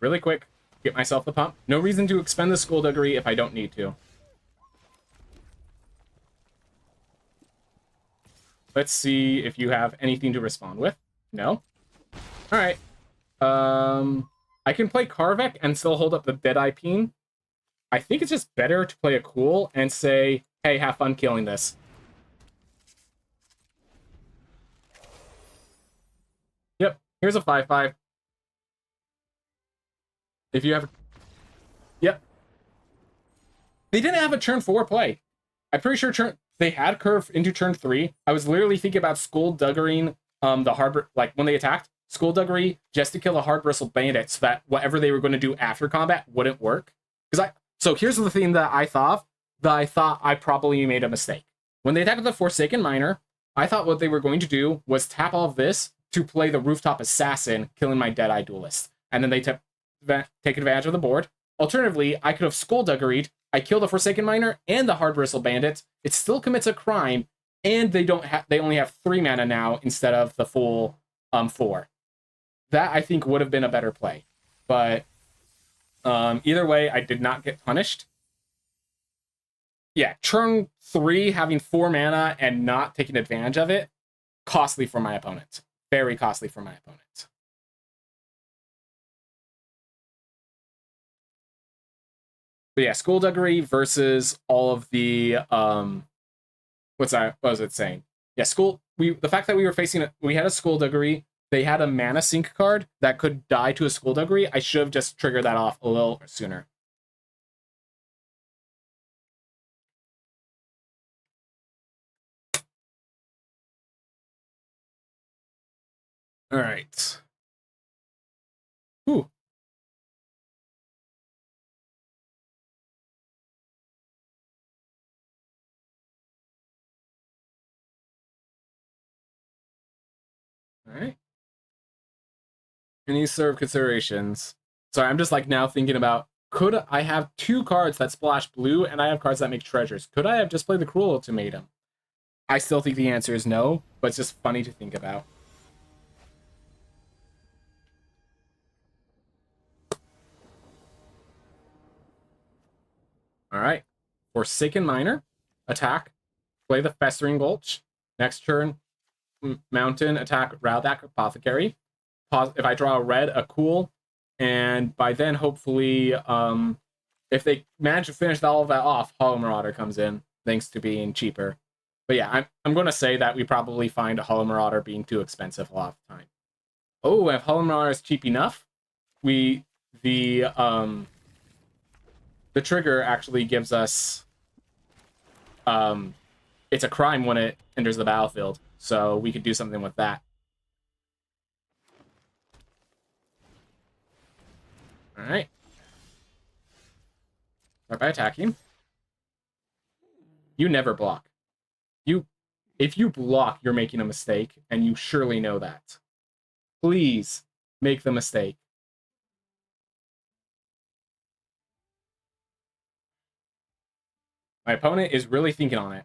Really quick. Get myself the pump. No reason to expend the Skullduggery if I don't need to. Let's see if you have anything to respond with. No? Alright. I can play Karvek and still hold up the Deadeye Peen. I think it's just better to play a cool and say, hey, have fun killing this. Yep, here's a 5/5. If you have... Yep. They didn't have a turn 4 play. I'm pretty sure they had curve into turn 3. I was literally thinking about Skullduggering the hard... Like, when they attacked, Skullduggery just to kill a Hard Bristle Bandit so that whatever they were going to do after combat wouldn't work. So here's the thing that I thought I probably made a mistake. When they attacked with the Forsaken Miner, I thought what they were going to do was tap all of this to play the Rooftop Assassin, killing my Deadeye Duelist. And then they take advantage of the board. Alternatively, I could have Skullduggery'd, I kill the Forsaken Miner and the Hard Bristle Bandit. It still commits a crime, and they only have 3 mana now instead of the full 4. That, I think, would have been a better play. But either way, I did not get punished. Yeah, turn 3, having 4 mana and not taking advantage of it, costly for my opponent. Very costly for my opponent. But yeah, Skullduggery versus all of the what was it saying? Yeah, the fact that we were facing we had a Skullduggery, they had a mana sink card that could die to a Skullduggery. I should have just triggered that off a little sooner. All right. Ooh. All right. Any serve considerations? Sorry, I'm just like now thinking about, could I have 2 cards that splash blue and I have cards that make treasures? Could I have just played the Cruel Ultimatum? I still think the answer is no, but it's just funny to think about. All right. Forsaken Miner, attack, play the Festering Gulch. Next turn, Mountain, attack, Rowback Apothecary. Pause, if I draw a red, a cool, and by then, hopefully, if they manage to finish all of that off, Hollow Marauder comes in, thanks to being cheaper. But yeah, I'm going to say that we probably find a Hollow Marauder being too expensive a lot of the time. Oh, if Hollow Marauder is cheap enough, the trigger actually gives us it's a crime when it enters the battlefield, so we could do something with that. All right. Start by attacking. You never block. If you block, you're making a mistake, and you surely know that. Please make the mistake. My opponent is really thinking on it.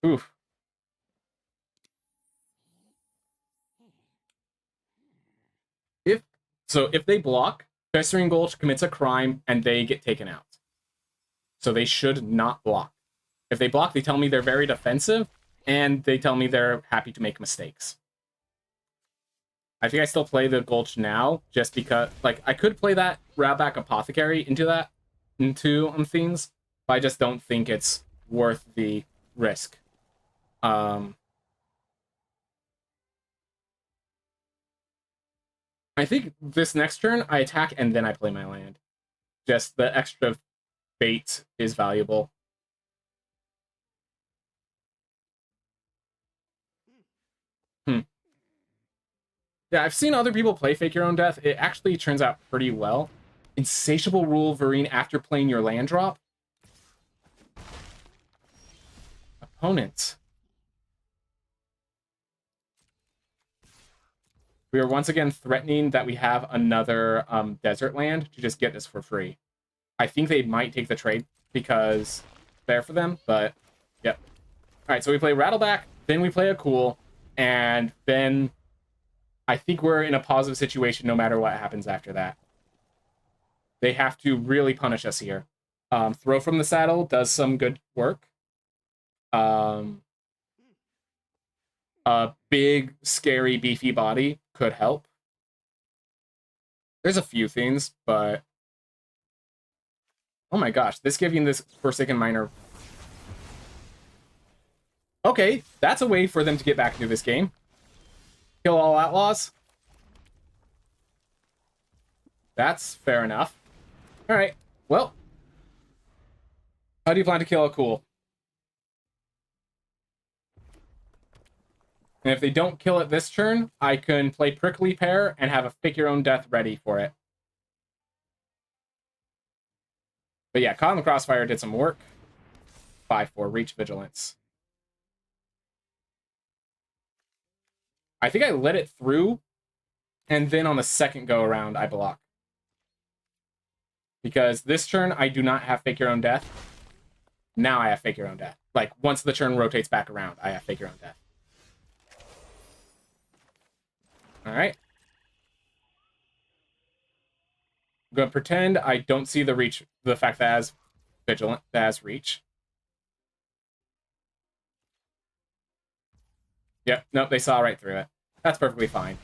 Oof. If they block, Festering Gulch commits a crime and they get taken out. So they should not block. If they block, they tell me they're very defensive, and they tell me they're happy to make mistakes. I think I still play the Gulch now, just because, like, I could play that Rowback Apothecary into things, but I just don't think it's worth the risk. I think this next turn, I attack and then I play my land. Just the extra bait is valuable. Yeah, I've seen other people play Fake Your Own Death. It actually turns out pretty well. Insatiable Wolverine after playing your land drop. Opponent. We are once again threatening that we have another desert land to just get this for free. I think they might take the trade because it's fair for them, but yep. All right, so we play Rattleback, then we play a Cool, and then I think we're in a positive situation no matter what happens after that. They have to really punish us here. Throw from the Saddle does some good work. A big, scary, beefy body could help. There's a few things, but oh my gosh, this giving this Forsaken Miner. Okay, that's a way for them to get back into this game. Kill all outlaws. That's fair enough. All right, well, how do you plan to kill a Cool? And if they don't kill it this turn, I can play Prickly Pear and have a Fake Your Own Death ready for it. But yeah, Caught in the Crossfire did some work. 5-4 Reach Vigilance. I think I let it through, and then on the second go around, I block. Because this turn, I do not have Fake Your Own Death. Now I have Fake Your Own Death. Like, once the turn rotates back around, I have Fake Your Own Death. Alright. I'm going to pretend I don't see the reach, the fact that it has Vigilant, that has reach. Yep, nope, they saw right through it. That's perfectly fine.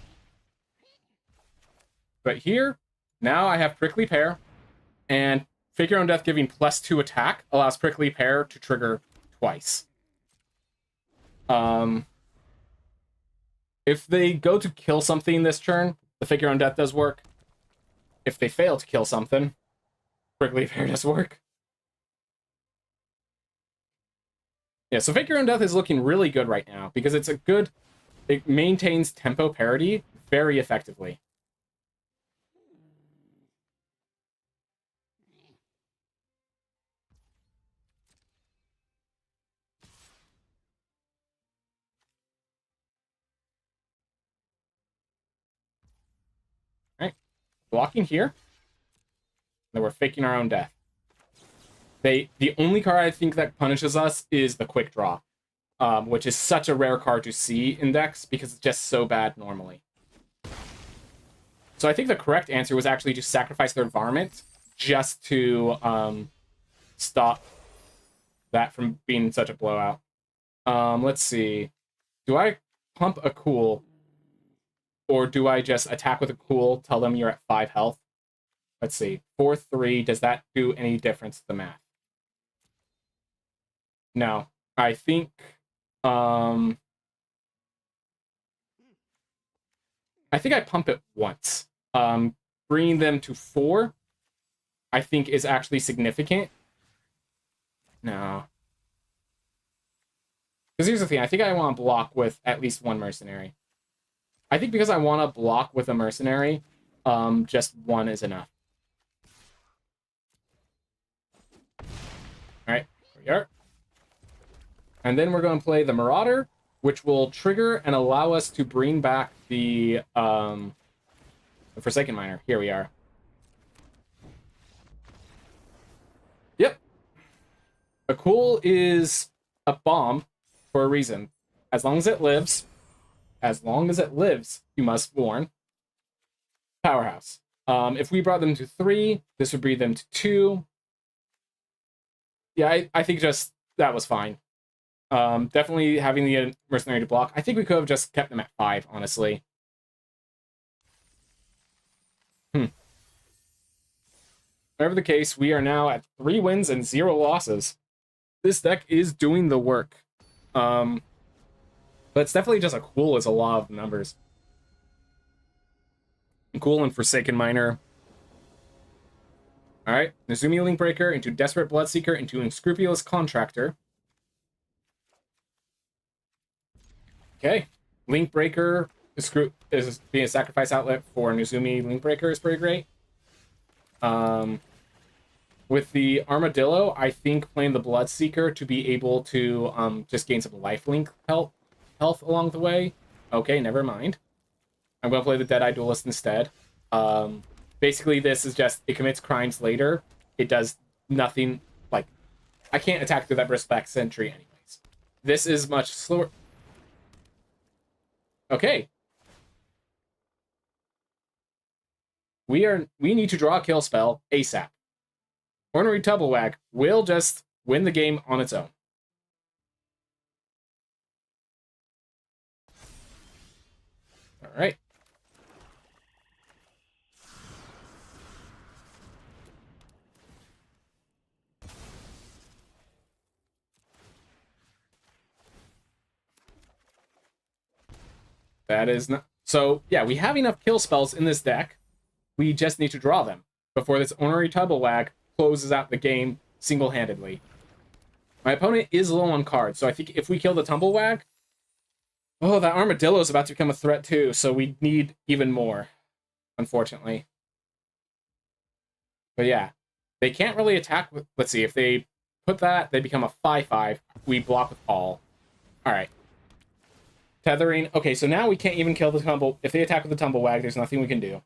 But here, now I have Prickly Pear, and Fake Your Own Death giving +2 attack allows Prickly Pear to trigger twice. If they go to kill something this turn, the Fake Your Own Death does work. If they fail to kill something, Prickly Pear does work. Yeah, so Fake Your Own Death is looking really good right now because it's a good... It maintains tempo parity very effectively. Alright, blocking here. Then we're faking our own death. The only card I think that punishes us is the Quick Draw, which is such a rare card to see in decks because it's just so bad normally. So I think the correct answer was actually to sacrifice their Varmint just to stop that from being such a blowout. Let's see. Do I pump a Cool, or do I just attack with a Cool, tell them you're at 5 health? Let's see. 4-3. Does that do any difference to the math? No. I think... I think I pump it once. Bringing them to 4, I think, is actually significant. No. Because here's the thing. I think I want to block with at least one mercenary. I think because I want to block with a mercenary, just one is enough. Alright, here we are. And then we're going to play the Marauder, which will trigger and allow us to bring back the Forsaken Miner. Here we are. Yep. A Cool is a bomb for a reason. As long as it lives, you must warn. Powerhouse. If we brought them to 3, this would bring them to 2. Yeah, I think just that was fine. Definitely having the mercenary to block. I think we could have just kept them at 5, honestly. Whatever the case, we are now at 3 wins and 0 losses. This deck is doing the work. But it's definitely just a Cool is a lot of numbers. Cool and Forsaken Miner. Alright, Nezumi Linkbreaker into Desperate Bloodseeker into Unscrupulous Contractor. Okay, Linkbreaker is being a sacrifice outlet for Nezumi Linkbreaker is pretty great. With the Armadillo, I think playing the Bloodseeker to be able to just gain some lifelink health along the way. Okay, never mind. I'm going to play the Deadeye Duelist instead. Basically, this is just, it commits crimes later. It does nothing, like, I can't attack through that Bristleback Sentry anyways. This is much slower. Okay. We need to draw a kill spell ASAP. Ornery Tubblewag will just win the game on its own. Alright. That is not... So, yeah, we have enough kill spells in this deck. We just need to draw them before this Ornery Tubblewag closes out the game single-handedly. My opponent is low on cards, so I think if we kill the Tumblewag... Oh, that Armadillo is about to become a threat too, so we need even more, unfortunately. But yeah, they can't really attack with... Let's see, if they put that, they become a 5/5. We block with all. Alright. Tethering. Okay, so now we can't even kill the tumble. If they attack with the tumblewag, there's nothing we can do.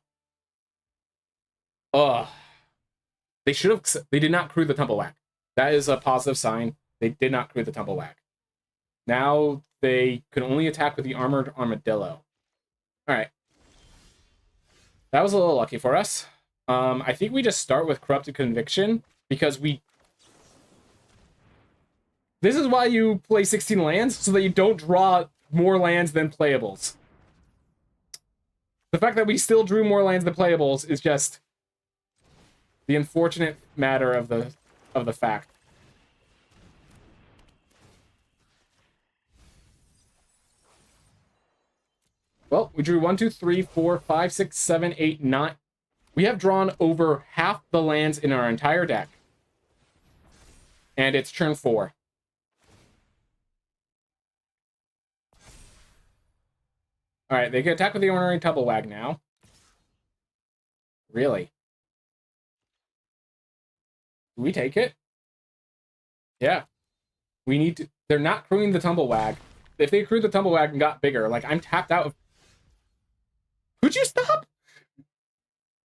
Ugh. They should have. They did not crew the tumblewag. That is a positive sign. They did not crew the tumblewag. Now they can only attack with the armored armadillo. All right. That was a little lucky for us. I think we just start with Corrupted Conviction because we... This is why you play 16 lands, so that you don't draw more lands than playables. The fact that we still drew more lands than playables is just the unfortunate matter of the fact. Well, we drew 1, 2, 3, 4, 5, 6, 7, 8, 9. We have drawn over half the lands in our entire deck. And it's turn 4. Alright, they can attack with the Ornery Tumblewag now. Really? Do we take it? Yeah. We need to... They're not crewing the Tumblewag. If they crewed the Tumblewag and got bigger, like, I'm tapped out of... Could you stop?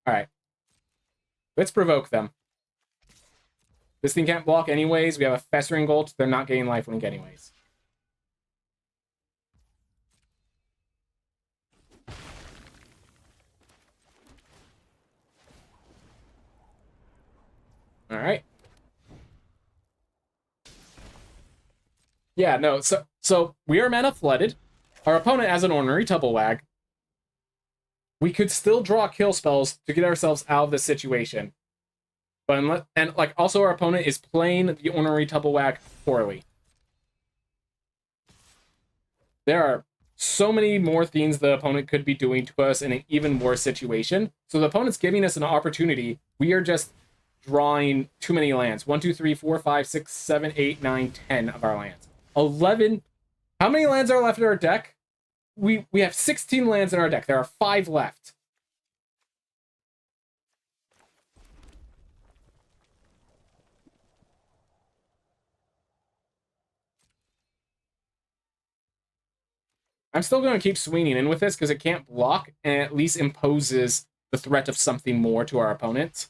Alright. Let's provoke them. This thing can't block anyways. We have a Festering Gulch. They're not getting lifelink anyways. Alright. Yeah, no, so we are mana flooded. Our opponent has an Ornery Tumblewag. We could still draw kill spells to get ourselves out of this situation. But like also our opponent is playing the Ornery Tumblewag poorly. There are so many more things the opponent could be doing to us in an even worse situation. So the opponent's giving us an opportunity. We are just drawing too many lands. 1, 2, 3, 4, 5, 6, 7, 8, 9, 10 of our lands. 11. How many lands are left in our deck? We have 16 lands in our deck. There are 5 left. I'm still going to keep swinging in with this because it can't block and at least imposes the threat of something more to our opponent.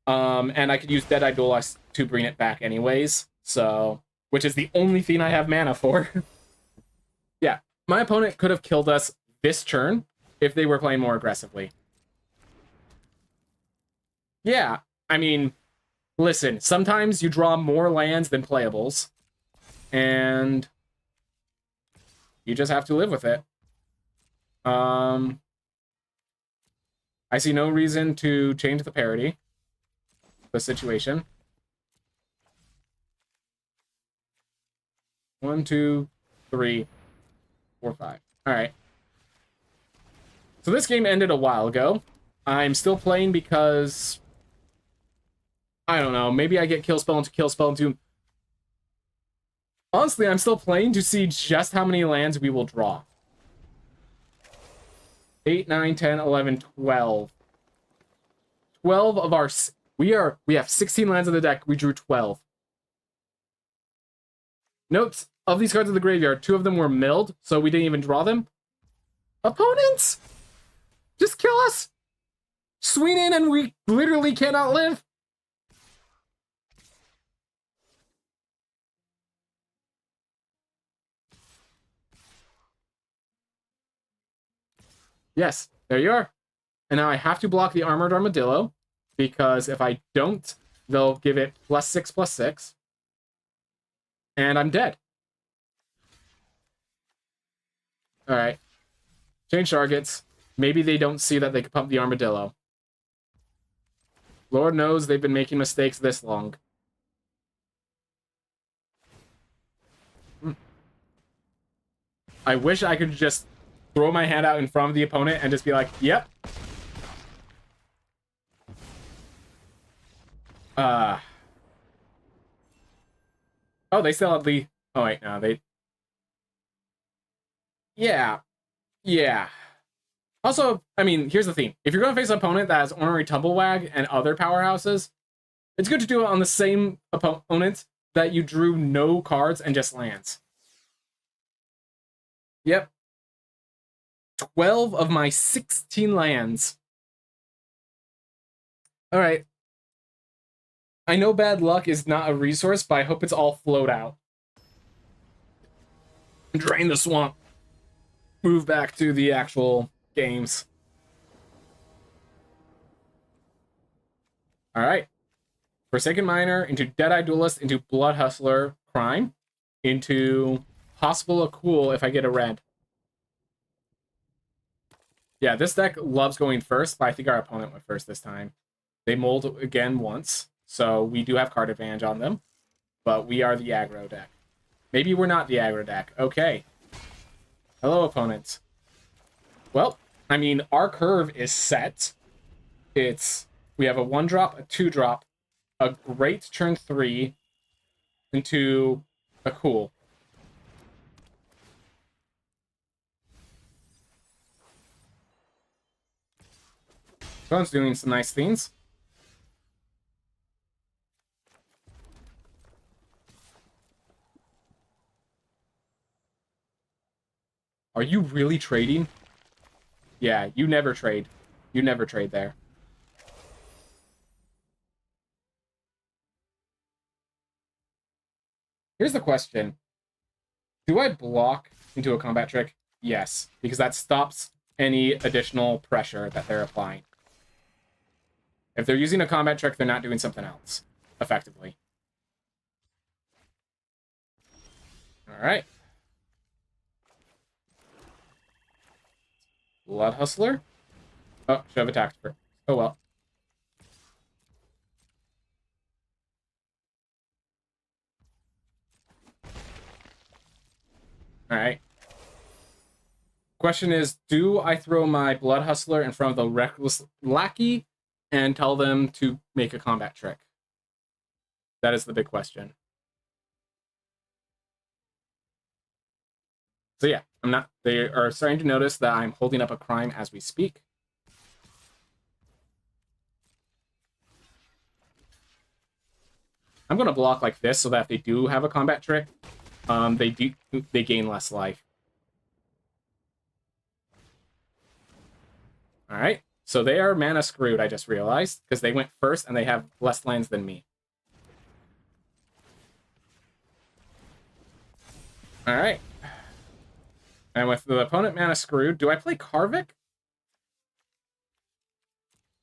And I could use Deadeye Duelist to bring it back anyways. So, which is the only thing I have mana for. Yeah, my opponent could have killed us this turn if they were playing more aggressively. Yeah, I mean, listen, sometimes you draw more lands than playables, and you just have to live with it. I see no reason to change the parity, the situation. 1, 2, 3, 4, 5. All right. So this game ended a while ago. I'm still playing because I don't know. Maybe I get kill spell into kill spell into. Honestly, I'm still playing to see just how many lands we will draw. 8, 9, 10, 11, 12. 12 of our... We have 16 lands in the deck. We drew 12. Notes, of these cards in the graveyard, 2 of them were milled, so we didn't even draw them. Opponents! Just kill us! Swing in and we literally cannot live. Yes, there you are. And now I have to block the Armored Armadillo, because if I don't, they'll give it +6/+6. And I'm dead. Alright. Change targets. Maybe they don't see that they can pump the Armadillo. Lord knows they've been making mistakes this long. I wish I could just throw my hand out in front of the opponent and just be like, yep. Oh, they still have the... Oh, wait, no, they... Yeah. Yeah. Also, I mean, here's the thing. If you're going to face an opponent that has Ornery Tumblewag and other powerhouses, it's good to do it on the same opponent that you drew no cards and just lands. Yep. 12 of my 16 lands. All right. I know bad luck is not a resource, but I hope it's all flowed out. Drain the swamp. Move back to the actual games. All right. Forsaken Miner into Deadeye Duelist into Blood Hustler Crime into Possible a Cool if I get a red. Yeah, this deck loves going first, but I think our opponent went first this time. They mold again once, so we do have card advantage on them, but we are the aggro deck. Maybe we're not the aggro deck. Okay. Hello, opponents. Well, I mean, our curve is set. We have a 1-drop, a 2-drop, a great turn 3 into a cool. Someone's doing some nice things. Are you really trading? Yeah, you never trade. You never trade there. Here's the question. Do I block into a combat trick? Yes, because that stops any additional pressure that they're applying. If they're using a combat trick, they're not doing something else, effectively. All right. Blood Hustler? Oh, should have attacked her. Oh well. Alright. Question is, do I throw my Blood Hustler in front of the Reckless Lackey and tell them to make a combat trick? That is the big question. So yeah, they are starting to notice that I'm holding up a crime as we speak. I'm going to block like this so that if they do have a combat trick, they gain less life. All right, so they are mana screwed, I just realized, because they went first and they have less lands than me. All right. And with the opponent mana screwed, do I play Karvik?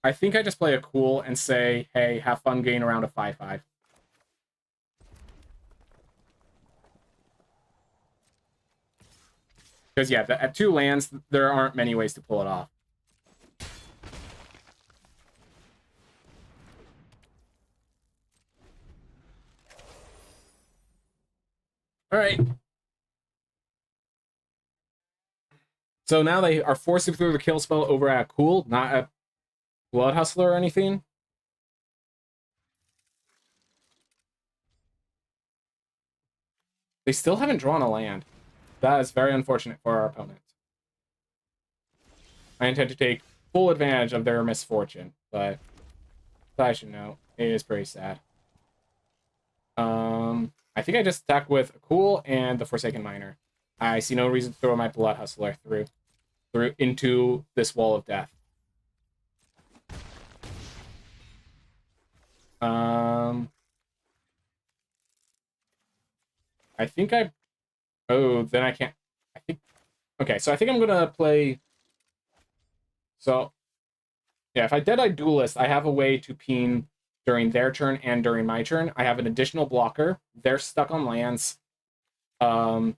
I think I just play a cool and say, hey, have fun getting around a 5/5. Because, yeah, at 2 lands, there aren't many ways to pull it off. All right. So now they are forcing through the kill spell over at cool, not at Blood Hustler or anything. They still haven't drawn a land. That is very unfortunate for our opponent. I intend to take full advantage of their misfortune, but I should know. It is pretty sad. I think I just attack with a cool and the Forsaken Miner. I see no reason to throw my Blood Hustler through into this wall of death. I think then I can't. Okay, so I think I'm gonna play. So, yeah, if I Deadeye Duelist, I have a way to peen during their turn and during my turn. I have an additional blocker. They're stuck on lands. The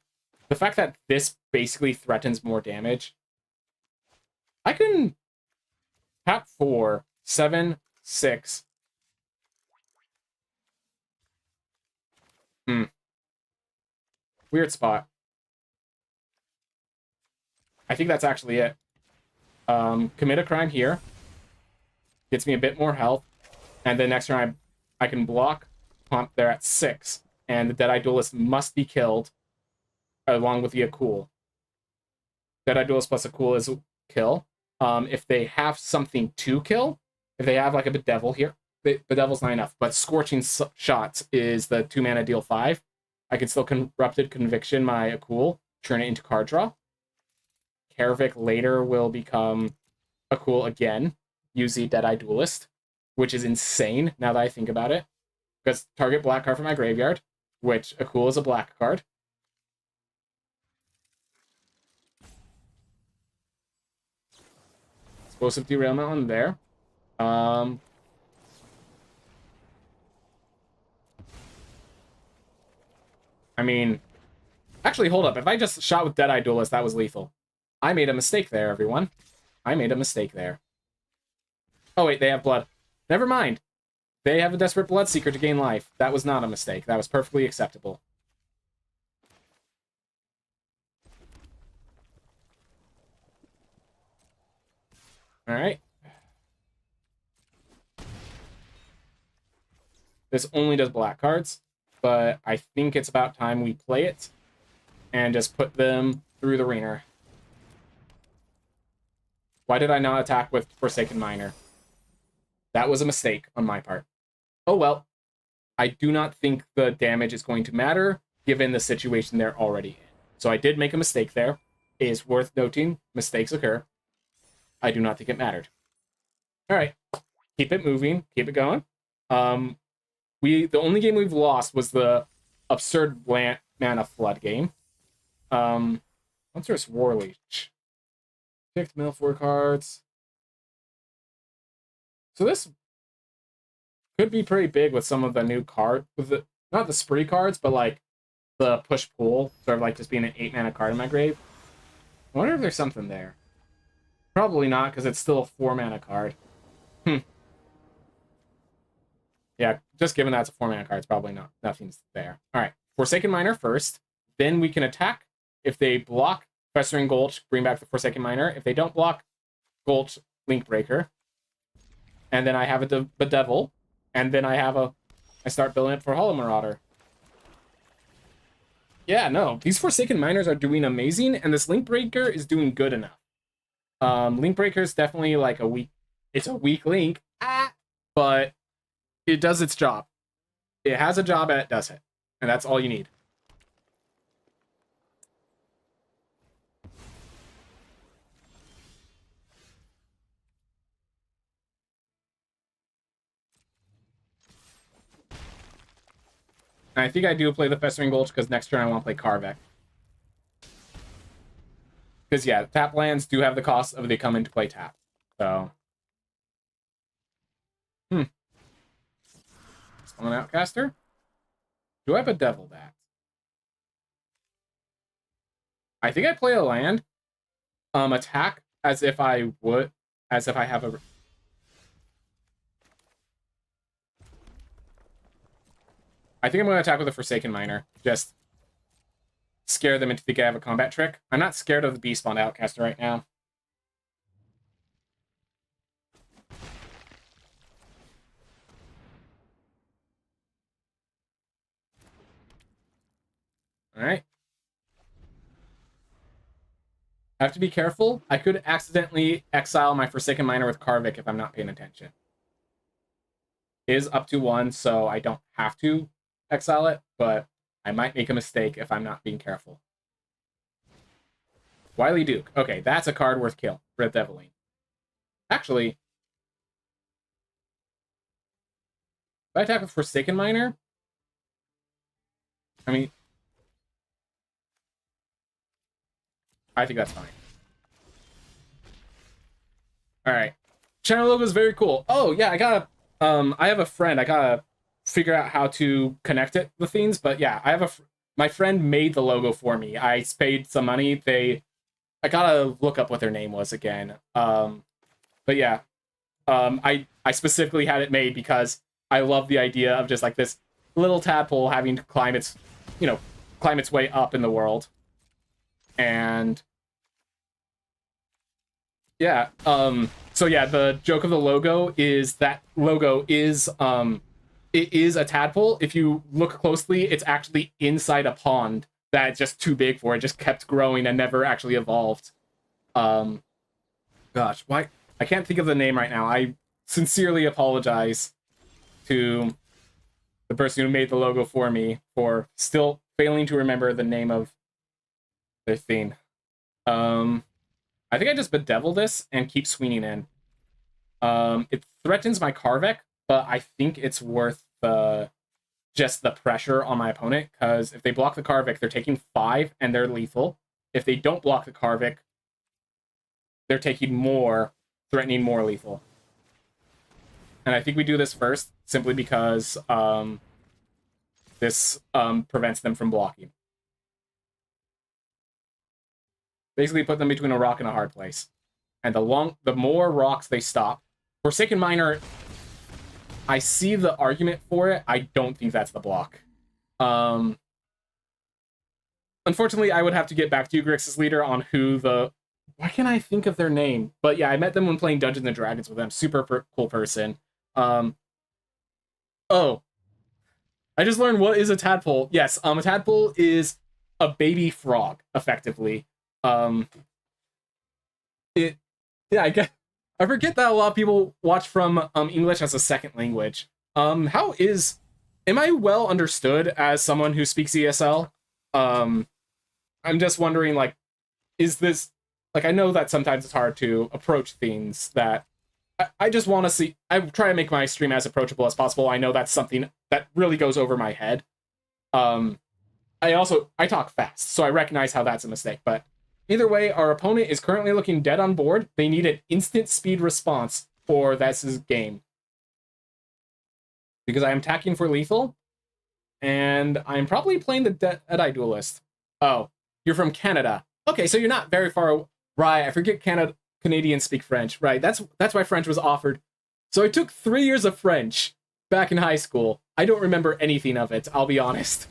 fact that this basically threatens more damage. I can tap 4, 7, 6. Weird spot. I think that's actually it. Commit a crime here. Gets me a bit more health. And then next turn I can block. Pump there at 6. And the Deadeye Duelist must be killed along with the Akul. Deadeye Duelist plus Akul is a kill. If they have something to kill, if they have like a Bedevil here, Bedevil's not enough, but Scorching Shots is the 2 mana deal 5. I can still Corrupted Conviction my Akul, turn it into card draw. Karavik later will become a cool, again, UZ Deadeye Duelist, which is insane now that I think about it. Because target black card from my graveyard, which a cool is a black card. Explosive Derailment on there. I mean, actually, hold up. If I just shot with Deadeye Duelist, that was lethal. I made a mistake there, everyone. I made a mistake there. Oh, wait, they have blood. Never mind. They have a Desperate Bloodseeker to gain life. That was not a mistake. That was perfectly acceptable. Alright. This only does black cards, but I think it's about time we play it and just put them through the ringer. Why did I not attack with Forsaken Miner? That was a mistake on my part. Oh well. I do not think the damage is going to matter given the situation they're already in. So I did make a mistake there. It is worth noting. Mistakes occur. I do not think it mattered. Alright. Keep it moving. Keep it going. The only game we've lost was the absurd mana flood game. Monstrous Warleech. Picked mill 4 cards. So this could be pretty big with some of the new card, with the not the spree cards, but like the push pull, sort of like just being an 8 mana card in my grave. I wonder if there's something there. Probably not, because it's still a 4 mana card. Yeah, just given that it's a 4 mana card, it's probably not. Nothing's there. All right, Forsaken Miner first. Then we can attack. If they block Festering Gulch, bring back the Forsaken Miner. If they don't block Gulch, Link Breaker. And then I have a Bedevil. And then I start building it for Hollow Marauder. Yeah, no, these Forsaken Miners are doing amazing, and this Link Breaker is doing good enough. Link Breaker is definitely like it's a weak link, but it does its job. It has a job and it does it. And that's all you need. And I think I do play the Festering Gulch because next turn I want to play Karvek. Because, yeah, tap lands do have the cost of they come into play tap. So. Summon Outcaster? Do I have a Devil that? I think I play a land. Attack as if I have a... I think I'm going to attack with a Forsaken Miner. Just scare them into thinking I have a combat trick. I'm not scared of the Beast Spawn Outcaster right now. Alright. I have to be careful. I could accidentally exile my Forsaken Miner with Karvik if I'm not paying attention. It is up to 1, so I don't have to exile it, but I might make a mistake if I'm not being careful. Wily Duke. Okay, that's a card worth kill. Red Deviling. Actually, if I attack with Forsaken Miner, I mean, I think that's fine. Alright. Channel logo is very cool. Oh, yeah, I have a friend. I gotta figure out how to connect it with things, but yeah, my friend made the logo for me. I paid some money. I gotta look up what their name was again. But yeah, I specifically had it made because I love the idea of just like this little tadpole having to climb its way up in the world. And yeah, so yeah, the joke of the logo is that logo is it is a tadpole. If you look closely, it's actually inside a pond that's just too big for it. Just kept growing and never actually evolved. Gosh, why? I can't think of the name right now. I sincerely apologize to the person who made the logo for me for still failing to remember the name of their thing. I think I just bedevil this and keep swinging in. It threatens my Karvik, but I think it's worth just the pressure on my opponent, because if they block the Karvik, they're taking 5 and they're lethal. If they don't block the Karvik, they're taking more, threatening more lethal. And I think we do this first, simply because this prevents them from blocking. Basically put them between a rock and a hard place. And the more rocks they stop. Forsaken Miner, I see the argument for it. I don't think that's the block. Unfortunately, I would have to get back to you, Grixis Leader, on who the... Why can't I think of their name? But yeah, I met them when playing Dungeons & Dragons with them. Super cool person. Oh. I just learned what is a tadpole. Yes, a tadpole is a baby frog, effectively. I forget that a lot of people watch from English as a second language. Am I well understood as someone who speaks ESL? I'm just wondering, like, is this, like, I know that sometimes it's hard to approach things that I just want to see. I try to make my stream as approachable as possible. I know that's something that really goes over my head. I talk fast, so I recognize how that's a mistake, but either way, our opponent is currently looking dead on board. They need an instant speed response for this game. Because I am attacking for lethal, and I'm probably playing the Deadeye Duelist. Oh, you're from Canada. Okay, so you're not very far away. Right, I forget Canadians speak French. Right, that's why French was offered. So I took 3 years of French back in high school. I don't remember anything of it, I'll be honest.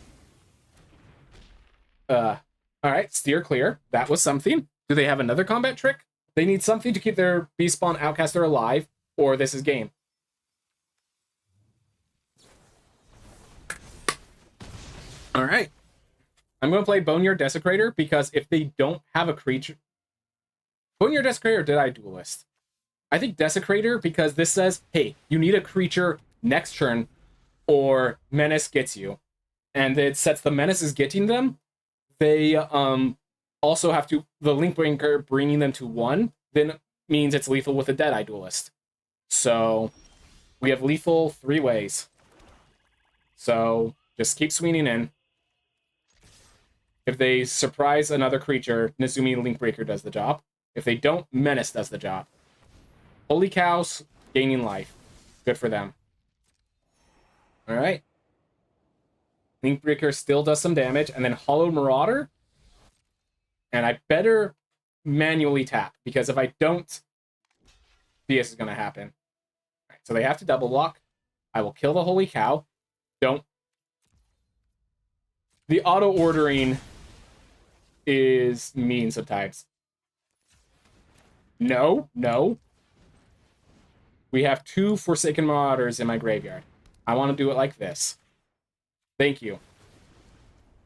Alright, steer clear. That was something. Do they have another combat trick? They need something to keep their Beast-Spawn Outcaster alive, or this is game. Alright. I'm going to play Boneyard Desecrator, because if they don't have a creature... Boneyard Desecrator or Deadeye Duelist? I think Desecrator, because this says, hey, you need a creature next turn, or Menace gets you. And it sets the Menace is getting them. They also have to, the Link Breaker bringing them to 1, then means it's lethal with a Deadeye Duelist. So we have lethal 3 ways. So just keep swinging in. If they surprise another creature, Nezumi Link Breaker does the job. If they don't, Menace does the job. Holy cows, gaining life. Good for them. Alright. Link Breaker still does some damage, and then Hollow Marauder. And I better manually tap, because if I don't, BS is going to happen. Right, so they have to double block. I will kill the Holy Cow. Don't. The auto-ordering is mean sometimes. No. We have 2 Forsaken Marauders in my graveyard. I want to do it like this. Thank you.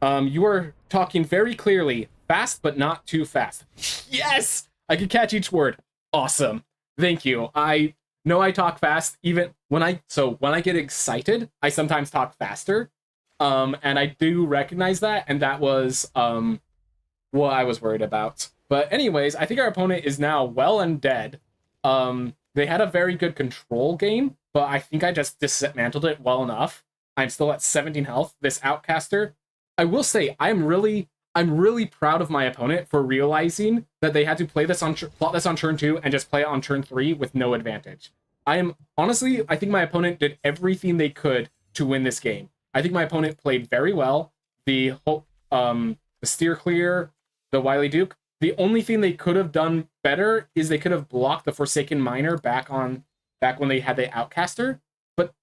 You are talking very clearly. Fast, but not too fast. Yes! I can catch each word. Awesome. Thank you. I know I talk fast, even when I get excited, I sometimes talk faster. And I do recognize that, and that was what I was worried about. But anyways, I think our opponent is now well and dead. They had a very good control game, but I think I just dismantled it well enough. I'm still at 17 health. This Outcaster, I will say, I'm really proud of my opponent for realizing that they had to play this plot this on turn 2 and just play it on turn 3 with no advantage. I think my opponent did everything they could to win this game. I think my opponent played very well. The steer clear, the Wily Duke. The only thing they could have done better is they could have blocked the Forsaken Miner back when they had the Outcaster, but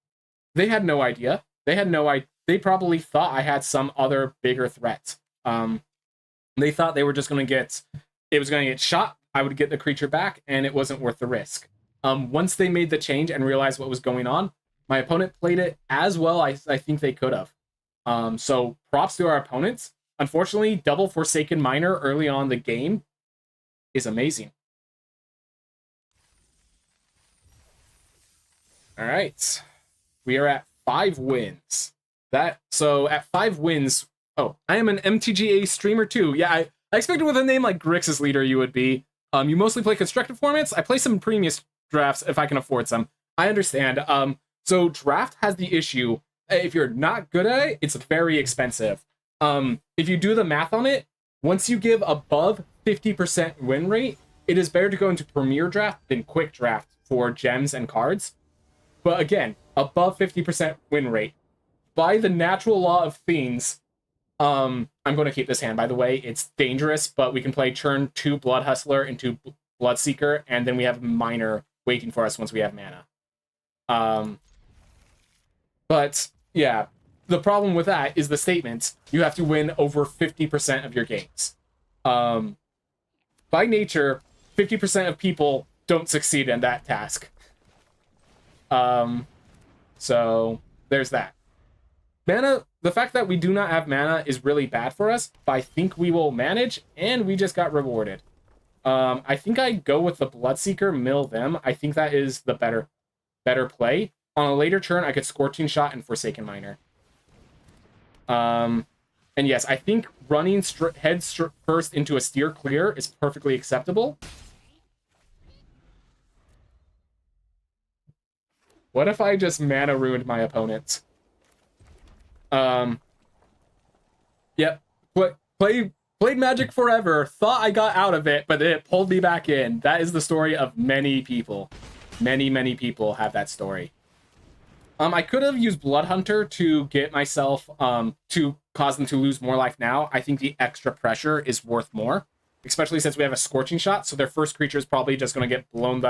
they had no idea. They probably thought I had some other bigger threat. They thought they were just going to get shot. I would get the creature back, and it wasn't worth the risk. Once they made the change and realized what was going on, my opponent played it as well I think they could have. So props to our opponents. Unfortunately, double Forsaken Miner early on in the game is amazing. All right. We are at 5 wins. So at 5 wins, I am an MTGA streamer too. Yeah, I expected with a name like Grixis Leader you would be. You mostly play constructed formats. I play some previous drafts if I can afford some. I understand. So draft has the issue, if you're not good at it, it's very expensive. If you do the math on it, once you give above 50% win rate, it is better to go into Premier Draft than Quick Draft for gems and cards. But again, above 50% win rate. By the natural law of things, I'm going to keep this hand, by the way. It's dangerous, but we can play turn 2 Blood Hustler into Bloodseeker, and then we have Miner waiting for us once we have mana. But, yeah, the problem with that is the statement. You have to win over 50% of your games. By nature, 50% of people don't succeed in that task. So, there's that. Mana, the fact that we do not have mana is really bad for us, but I think we will manage, and we just got rewarded. I think I go with the Bloodseeker, mill them. I think that is the better play. On a later turn, I could Scorching Shot and Forsaken Miner. And yes, I think running head first into a Steer Clear is perfectly acceptable. What if I just mana ruined my opponent? Yep. Played Magic forever. Thought I got out of it, but it pulled me back in. That is the story of many people. Many people have that story. I could have used Blood Hunter to get myself, to cause them to lose more life now. I think the extra pressure is worth more, especially since we have a Scorching Shot, so their first creature is probably just going to get blown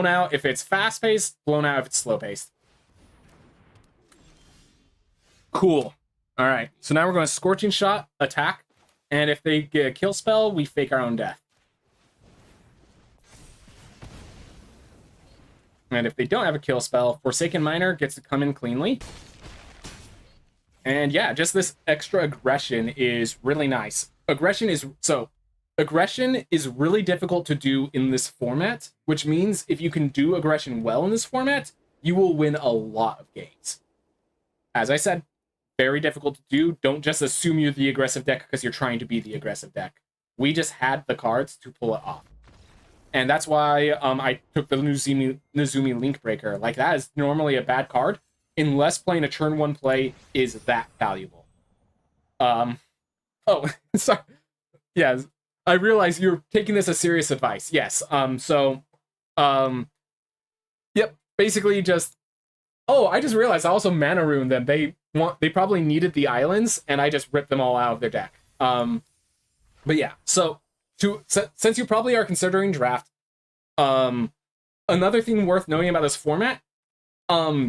out if it's fast-paced, blown out if it's slow-paced. Cool. All right, so now we're going to Scorching Shot, attack, and if they get a kill spell, we fake our own death. And if they don't have a kill spell, Forsaken Miner gets to come in cleanly. And yeah, just this extra aggression is really nice. Aggression is really difficult to do in this format, which means if you can do aggression well in this format, you will win a lot of games. As I said, very difficult to do. Don't just assume you're the aggressive deck because you're trying to be the aggressive deck. We just had the cards to pull it off. And that's why I took the Nezumi Link Breaker. Like, that is normally a bad card, unless playing a turn 1 play is that valuable. Oh, sorry. Yeah, I realize you're taking this as serious advice. Yes. Yep, basically just... Oh, I just realized I also mana ruined them. They probably needed the islands, and I just ripped them all out of their deck. But yeah, so... since you probably are considering draft, another thing worth knowing about this format,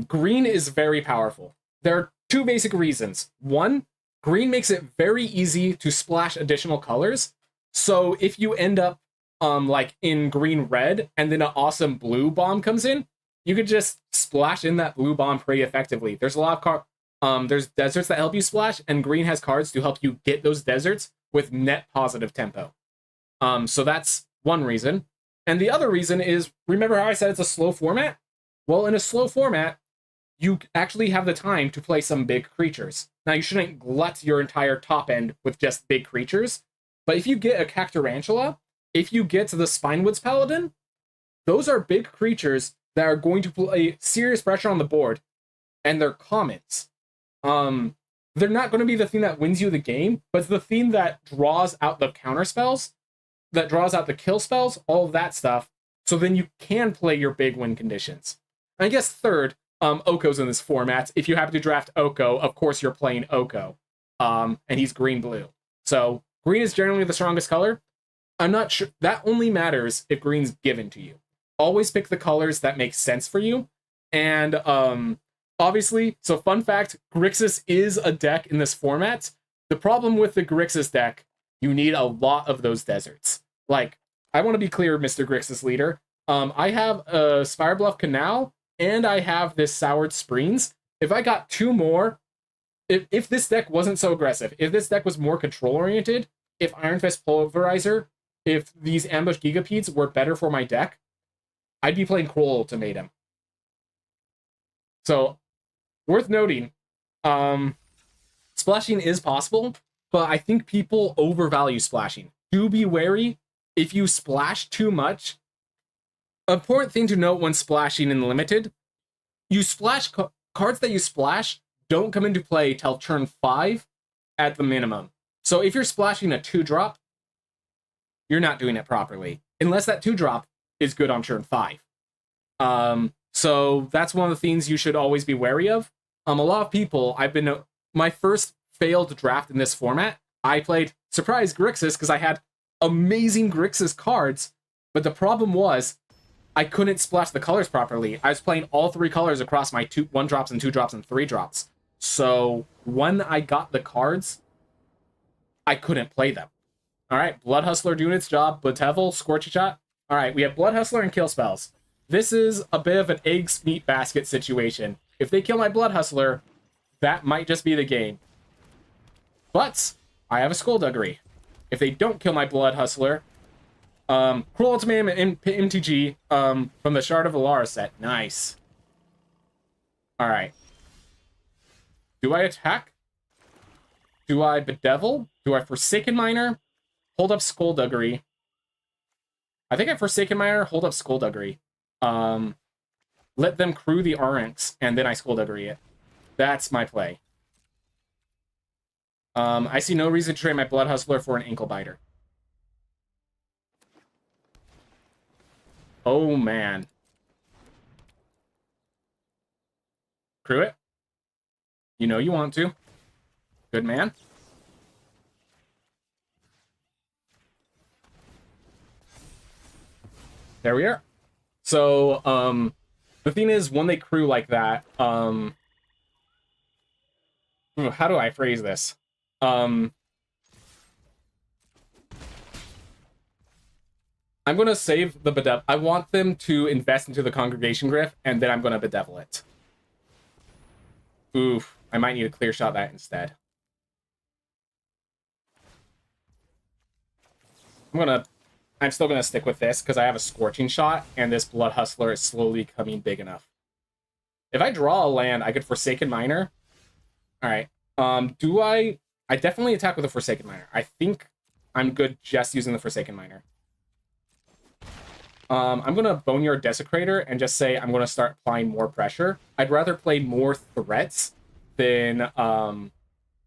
green is very powerful. There are 2 basic reasons. 1, green makes it very easy to splash additional colors. So if you end up like in green-red and then an awesome blue bomb comes in, you could just splash in that blue bomb pretty effectively. There's a lot of there's deserts that help you splash, and green has cards to help you get those deserts with net positive tempo. So that's one reason. And the other reason is, remember how I said it's a slow format? Well, in a slow format, you actually have the time to play some big creatures. Now, you shouldn't glut your entire top end with just big creatures, but if you get a Cactarantula, if you get to the Spinewoods Paladin, those are big creatures that are going to play serious pressure on the board, and they're commons. They're not going to be the thing that wins you the game, but it's the thing that draws out the counter spells, that draws out the kill spells, all of that stuff, so then you can play your big win conditions. And I guess third, Oko's in this format. If you happen to draft Oko, of course you're playing Oko, and he's green-blue. So green is generally the strongest color. I'm not sure, that only matters if green's given to you. Always pick the colors that make sense for you, and obviously, so fun fact, Grixis is a deck in this format. The problem with the Grixis deck, you need a lot of those deserts. Like, I want to be clear, Mr. Grixis leader. I have a Spirebluff Canal, and I have this Soured Springs. If I got 2 more, if this deck wasn't so aggressive, if this deck was more control-oriented, if Iron Fist Pulverizer, if these Ambush Gigapedes were better for my deck, I'd be playing Cruel Ultimatum. So, worth noting, splashing is possible, but I think people overvalue splashing. Do be wary if you splash too much, important thing to note when splashing in limited, you splash cards that you splash don't come into play till turn 5 at the minimum. So if you're splashing a 2-drop, you're not doing it properly, unless that 2-drop is good on turn 5. So that's one of the things you should always be wary of. A lot of people, my first failed draft in this format, I played Surprise Grixis because I had amazing Grixis cards, but the problem was I couldn't splash the colors properly. I was playing all 3 colors across my 1-drops and 2-drops and 3-drops. So when I got the cards, I couldn't play them. All right, Blood Hustler doing its job. Bedevel, Scorchy Shot. All right, we have Blood Hustler and Kill Spells. This is a bit of an eggs meat basket situation. If they kill my Blood Hustler, that might just be the game. But I have a Skullduggery. If they don't kill my Blood Hustler, Cruel Ultimatum and MTG from the Shard of Alara set. Nice. All right. Do I attack? Do I Bedevil? Do I Forsaken Miner? Hold up Skullduggery. I think I Forsaken Miner, hold up Skullduggery. Let them crew the Arynx, and then I Skullduggery it. That's my play. I see no reason to trade my Blood Hustler for an Ankle Biter. Oh, man. Crew it. You know you want to. Good man. There we are. So, the thing is, when they crew like that, how do I phrase this? I'm going to save the Bedevil. I want them to invest into the Congregation Gryph, and then I'm going to Bedevil it. Oof. I might need to clear shot that instead. I'm still going to stick with this, because I have a Scorching Shot, and this Blood Hustler is slowly becoming big enough. If I draw a land, I could Forsaken Miner. Alright. I definitely attack with a Forsaken Miner. I think I'm good just using the Forsaken Miner. I'm going to Boneyard Desecrator and just say I'm going to start applying more pressure. I'd rather play more threats than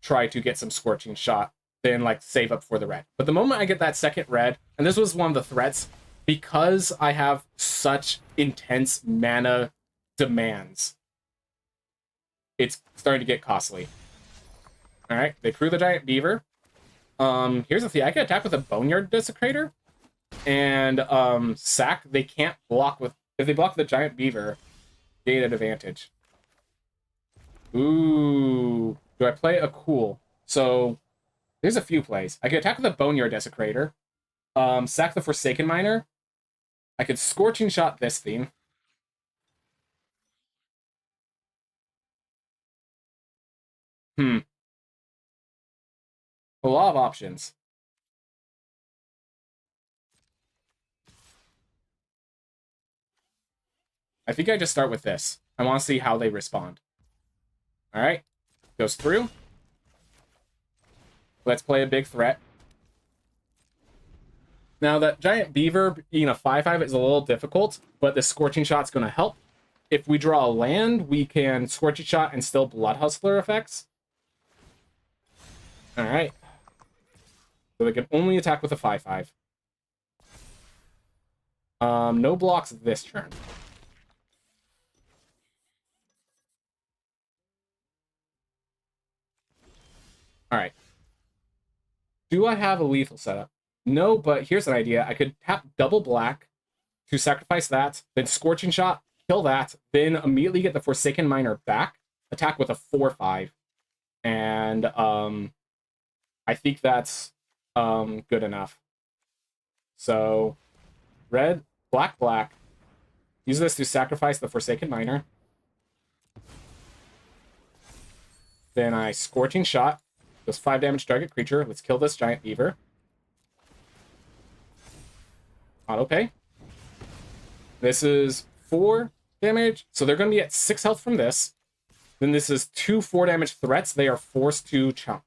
try to get some Scorching Shot, than like save up for the red. But the moment I get that second red, and this was one of the threats, because I have such intense mana demands, it's starting to get costly. All right, they crew the Giant Beaver. Here's the thing: I can attack with a Boneyard Desecrator, and sack. They can't block with. If they block the Giant Beaver, they get an advantage. Ooh, do I play a cool? So there's a few plays. I could attack with a Boneyard Desecrator, sack the Forsaken Miner. I could Scorching Shot this thing. A lot of options. I think I just start with this. I want to see how they respond. All right. Goes through. Let's play a big threat. Now, that Giant Beaver being a 5/5 is a little difficult, but the Scorching Shot's going to help. If we draw a land, we can Scorching Shot and still Blood Hustler effects. All right. So they can only attack with a 5/5. No blocks this turn. All right. Do I have a lethal setup? No, but here's an idea. I could tap double black to sacrifice that, then Scorching Shot, kill that, then immediately get the Forsaken Miner back, attack with a 4/5, and I think that's good enough. So red, black, black. Use this to sacrifice the Forsaken Miner. Then I Scorching Shot. Does 5 damage target creature. Let's kill this Giant Beaver. Autopay. This is 4 damage. So they're going to be at 6 health from this. Then this is 2 4 damage threats. They are forced to chump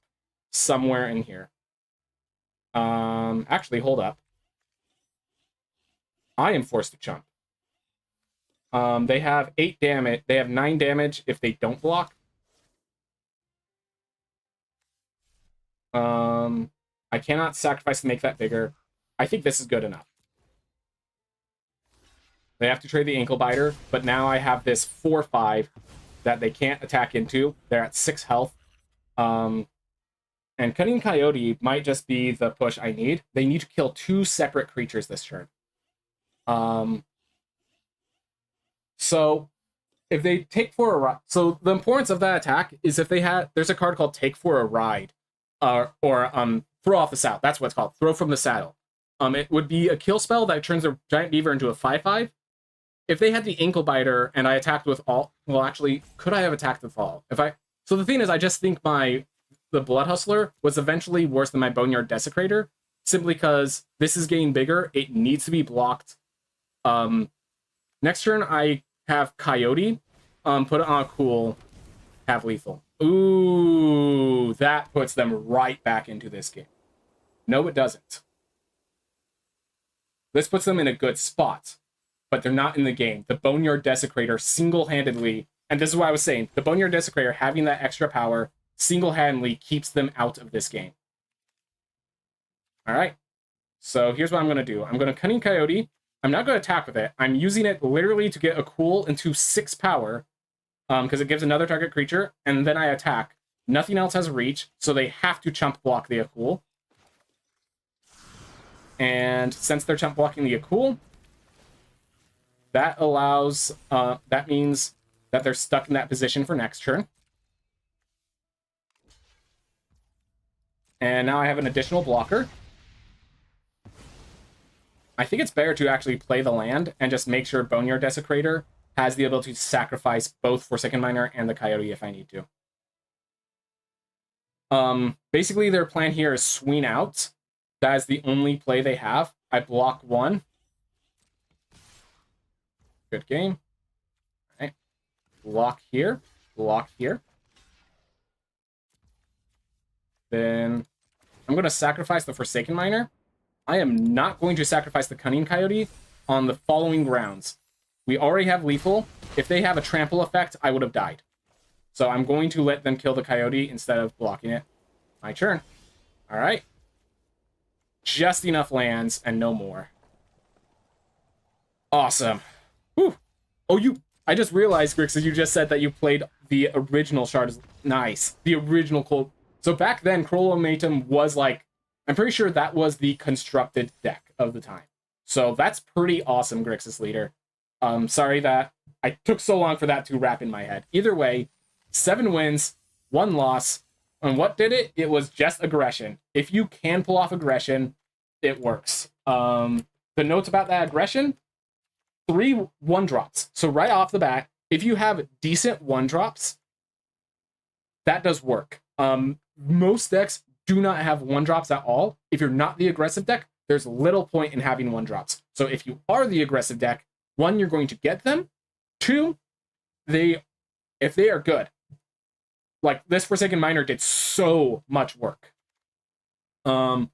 somewhere in here. Actually, hold up. I am forced to chump. They have 8 damage. They have 9 damage if they don't block. I cannot sacrifice to make that bigger. I think this is good enough. They have to trade the ankle biter, but now I have this 4/5 that they can't attack into. They're at 6 health. And Cunning Coyote might just be the push I need. They need to kill 2 separate creatures this turn. So if they take for a ride, so the importance of that attack is if they had, there's a card called Take for a Ride, or Throw Off the Saddle. That's what it's called, Throw from the Saddle. It would be a kill spell that turns a giant beaver into a 5/5. If they had the ankle biter and I attacked with all, well, actually, could I have attacked with all? So the thing is, I just think the Blood Hustler was eventually worse than my Boneyard Desecrator, simply because this is getting bigger. It needs to be blocked. Next turn, I have Coyote, put it on a cool, have lethal. Ooh, that puts them right back into this game. No, it doesn't. This puts them in a good spot, but they're not in the game. The Boneyard Desecrator single-handedly, and this is what I was saying, the Boneyard Desecrator having that extra power single-handedly keeps them out of this game. All right, so here's what I'm going to do. I'm going to Cunning Coyote. I'm not going to attack with it. I'm using it literally to get a cool into 6 power, because it gives another target creature, and then I attack. Nothing else has reach, so they have to chump block the Akul. And since they're chump blocking the Akul, that allows, that means that they're stuck in that position for next turn. And now I have an additional blocker. I think it's better to actually play the land and just make sure Boneyard Desecrator has the ability to sacrifice both Forsaken Miner and the Coyote if I need to. Basically, their plan here is swing out. That is the only play they have. I block 1. Good game. All right. Block here. Block here. Then I'm going to sacrifice the Forsaken Miner. I am not going to sacrifice the Cunning Coyote on the following grounds. We already have lethal. If they have a trample effect, I would have died. So I'm going to let them kill the Coyote instead of blocking it. My turn. All right. Just enough lands and no more. Awesome. Whew. Oh, I just realized, Grix, you just said that you played the original Shards. Nice. The original Cold. So back then, Cruel Ultimatum was like, I'm pretty sure that was the constructed deck of the time. So that's pretty awesome, Grixis Leader. Sorry that I took so long for that to wrap in my head. Either way, 7 wins, 1 loss. And what did it? It was just aggression. If you can pull off aggression, it works. The notes about that aggression, 3 1-drops. So right off the bat, if you have decent 1-drops, that does work. Most decks do not have 1-drops at all. If you're not the aggressive deck, there's little point in having 1-drops. So if you are the aggressive deck, 1, you're going to get them. 2, if they are good. Like, this Forsaken Miner did so much work. Then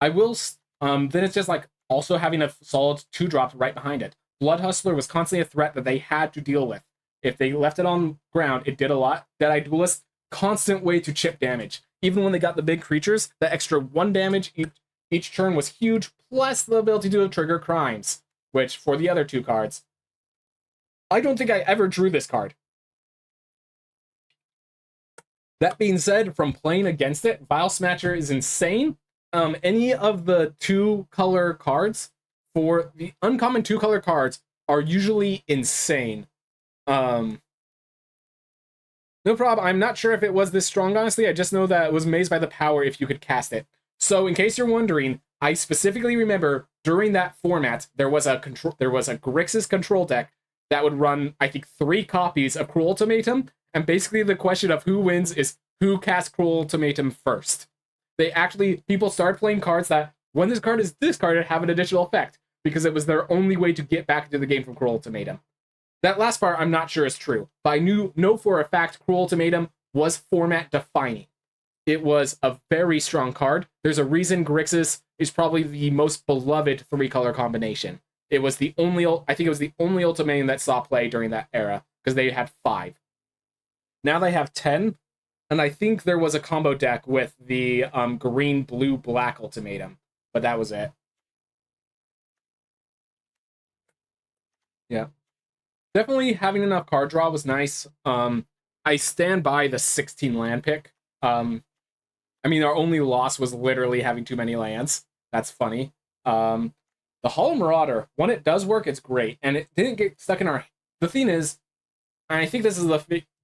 it's just like also having a solid 2-drops right behind it. Blood Hustler was constantly a threat that they had to deal with. If they left it on ground, it did a lot. Deadeye Duelist, constant way to chip damage. Even when they got the big creatures, the extra 1 damage each turn was huge, plus the ability to trigger crimes, which for the other 2 cards, I don't think I ever drew this card. That being said, from playing against it, Vile Smatcher is insane. Any of the 2-color cards, for the uncommon 2-color cards, are usually insane. No problem. I'm not sure if it was this strong, honestly. I just know that it was amazed by the power if you could cast it. So, in case you're wondering, I specifically remember during that format, there was a Grixis control deck that would run, I think, 3 copies of Cruel Ultimatum, and basically the question of who wins is who casts Cruel Ultimatum first. People started playing cards that, when this card is discarded, have an additional effect, because it was their only way to get back into the game from Cruel Ultimatum. That last part I'm not sure is true, but I know for a fact Cruel Ultimatum was format defining. It was a very strong card. There's a reason Grixis is probably the most beloved 3-color combination. It was the only, I think it was the only ultimatum that saw play during that era, because they had 5. Now they have 10, and I think there was a combo deck with the green, blue, black ultimatum, but that was it. Yeah. Definitely having enough card draw was nice. I stand by the 16 land pick. I mean, our only loss was literally having too many lands. That's funny. The Hollow Marauder, when it does work, it's great, and it didn't get stuck in our... The thing is, and I think this is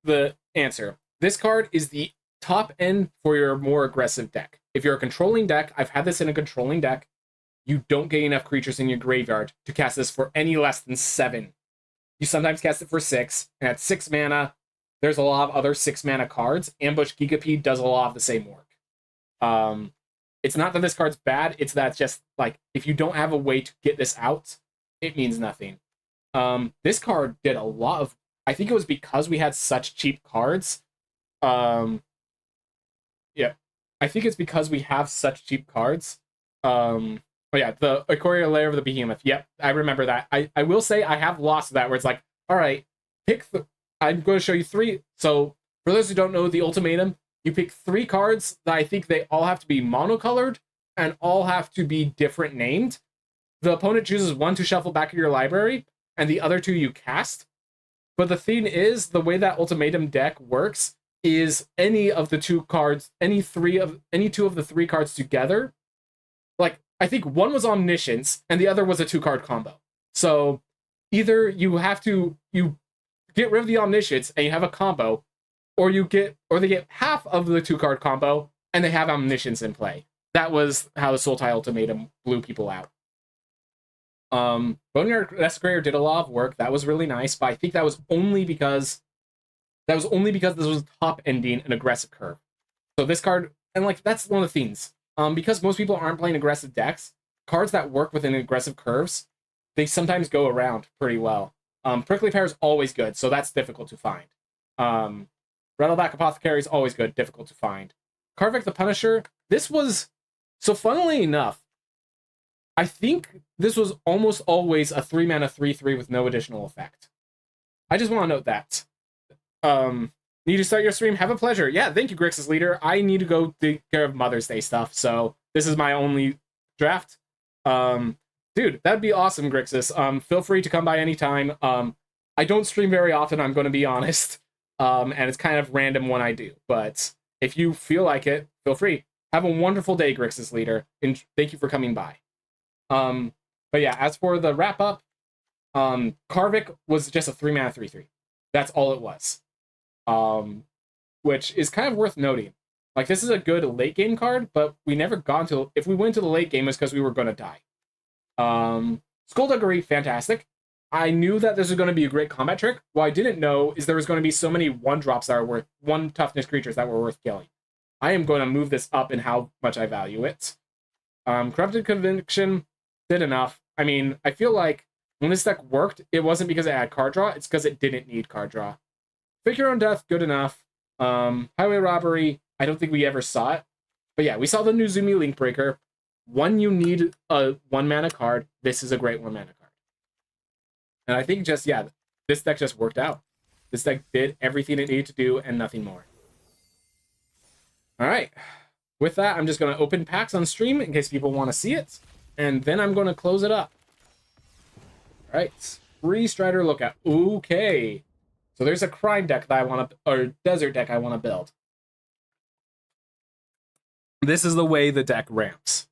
the answer. This card is the top end for your more aggressive deck. If you're a controlling deck, I've had this in a controlling deck, you don't get enough creatures in your graveyard to cast this for any less than 7. You sometimes cast it for 6, and at 6 mana, there's a lot of other 6 mana cards. Ambush Gigapede does a lot of the same work. It's not that this card's bad, it's that just, like, if you don't have a way to get this out, it means nothing. This card did a lot of... I think it was because we had such cheap cards. Yeah. I think it's because we have such cheap cards. Oh yeah, the Ikoria Lair of the Behemoth. Yep, I remember that. I will say I have lost that, where it's like, all right, I'm going to show you 3. So, for those who don't know, the ultimatum, you pick 3 cards that I think they all have to be monocolored and all have to be different named. The opponent chooses 1 to shuffle back in your library, and the other 2 you cast. But the thing is, the way that ultimatum deck works is any of the 2 cards, any 2 of the 3 cards together. Like, I think 1 was Omniscience, and the other was a 2-card combo. So either you get rid of the Omniscience and you have a combo, or they get half of the 2-card combo and they have Omniscience in play. That was how the Sultai ultimatum blew people out. Boneyard Desecrator did a lot of work. That was really nice, but I think that was only because this was top ending an aggressive curve. So this card, and like, that's one of the things. Because most people aren't playing aggressive decks, cards that work within aggressive curves, they sometimes go around pretty well. Prickly Pear is always good, so that's difficult to find. Rattleback Apothecary is always good, difficult to find. Karvik the Punisher, this was... So funnily enough, I think this was almost always a 3-mana 3/3 with no additional effect. I just want to note that. Need to start your stream? Have a pleasure. Yeah, thank you, Grixis Leader. I need to go take care of Mother's Day stuff, so this is my only draft. Dude, that'd be awesome, Grixis. Feel free to come by anytime. I don't stream very often, I'm going to be honest. And it's kind of random when I do. But if you feel like it, feel free. Have a wonderful day, Grixis Leader. And thank you for coming by. But yeah, as for the wrap-up, Karvik was just a 3-mana 3/3. That's all it was. Which is kind of worth noting. Like, this is a good late game card, but we never got to... If we went to the late game, it's because we were going to die. Skullduggery, fantastic. I knew that this was going to be a great combat trick. What I didn't know is there was going to be so many 1-drops that are worth... 1 toughness creatures that were worth killing. I am going to move this up in how much I value it. Corrupted Conviction did enough. I mean, I feel like when this deck worked, it wasn't because it had card draw, it's because it didn't need card draw. Fake Your Own Death, good enough. Highway Robbery, I don't think we ever saw it. But yeah, we saw the new Zumi Link Breaker. When you need a 1-mana card, this is a great 1-mana card. And I think just, yeah, this deck just worked out. This deck did everything it needed to do and nothing more. Alright. With that, I'm just going to open packs on stream in case people want to see it. And then I'm going to close it up. Alright. Free Strider Lookout. Okay. So there's a crime deck that I want to, or desert deck I want to build. This is the way the deck ramps.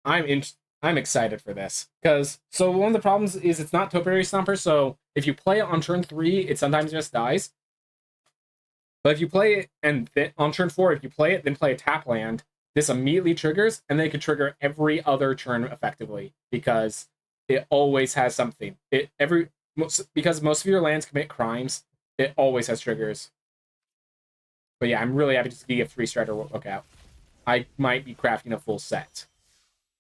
I'm excited for this because one of the problems is it's not Topiary Stomper. So if you play it on turn 3, it sometimes just dies. But if you play it and then on turn 4, if you play it, then play a tap land, this immediately triggers, and then it can trigger every other turn effectively because it always has something. Because most of your lands commit crimes, it always has triggers. But yeah, I'm really happy to see a 3-Strider Lookout. I might be crafting a full set.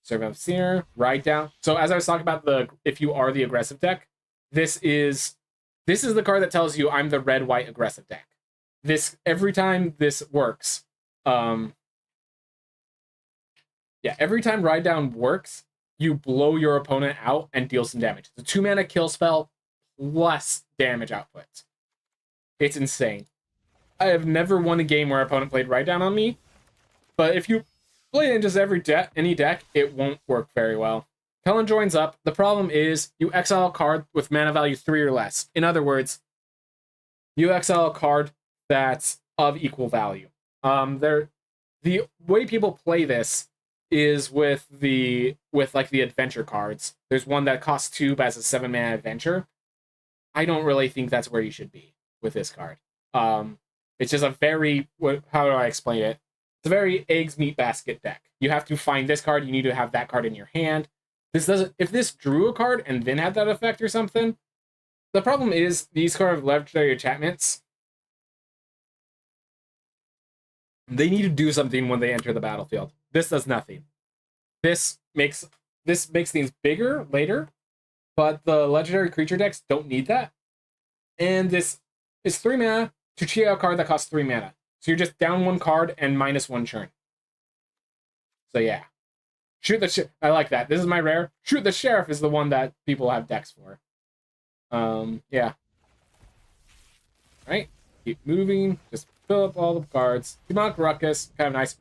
Servant of Seer, Ride Down. So as I was talking about if you are the aggressive deck, this is the card that tells you I'm the red-white aggressive deck. Every time this works, every time Ride Down works, you blow your opponent out and deal some damage. It's a 2-mana kill spell plus damage output. It's insane. I have never won a game where an opponent played right down on me, but if you play it in just any deck, it won't work very well. Helen joins up. The problem is you exile a card with mana value 3 or less. In other words, you exile a card that's of equal value. The way people play this is with like the adventure cards. There's one that costs 2 but has a 7-mana adventure. I don't really think that's where you should be with this card. It's just a very, how do I explain it? It's a very eggs meat basket deck. You have to find this card, you need to have that card in your hand. This doesn't, if this drew a card and then had that effect or something, the problem is these cards have legendary enchantments. They need to do something when they enter the battlefield. This does nothing. This makes things bigger later, but the legendary creature decks don't need that. And this is 3 mana to cheat out a card that costs 3 mana. So you're just down 1 card and -1 churn. So yeah. Shoot the I like that. This is my rare. Shoot the Sheriff is the one that people have decks for. Yeah. Alright. Keep moving. Just fill up all the cards. Demonic Ruckus. Kind of nice.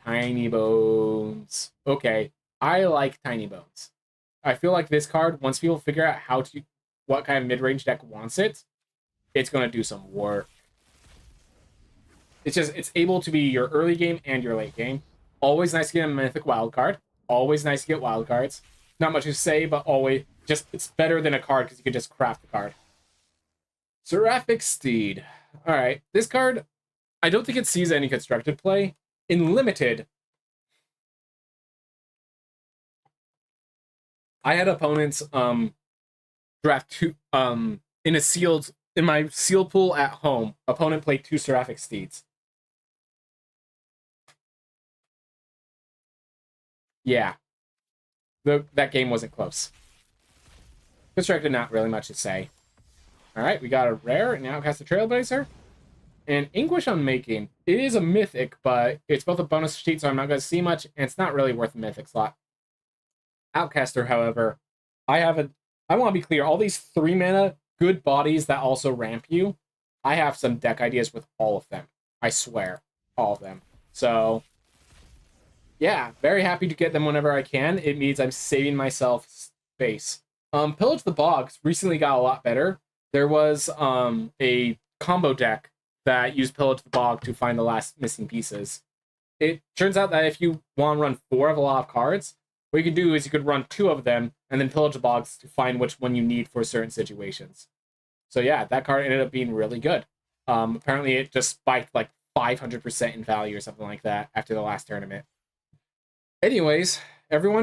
Tiny Bones. Okay. I like Tiny Bones. I feel like this card, once people figure out what kind of mid-range deck wants it, it's going to do some work. It's able to be your early game and your late game. Always nice to get a mythic wild card. Always nice to get wild cards. Not much to say, but always it's better than a card because you can just craft the card. Seraphic Steed. Alright, this card, I don't think it sees any constructed play. In Limited, I had opponents draft 2 in my sealed pool at home. Opponent played 2 Seraphic Steeds. Yeah. That game wasn't close. Constructed, not really much to say. Alright, we got a rare, an Outcast the Trailblazer. And Anguish Unmaking. It is a mythic, but it's both a bonus sheet, so I'm not going to see much, and it's not really worth a mythic slot. Outcaster, however, I want to be clear, all these 3 mana good bodies that also ramp you, I have some deck ideas with all of them. I swear. All of them. So, yeah, very happy to get them whenever I can. It means I'm saving myself space. Pillage the Bogs recently got a lot better. There was a combo deck that used Pillage the Bog to find the last missing pieces. It turns out that if you want to run 4 of a lot of cards, what you could do is you could run 2 of them and then Pillage the Bogs to find which one you need for certain situations. So yeah, that card ended up being really good. Apparently it just spiked like 500% in value or something like that after the last tournament. Anyways, everyone,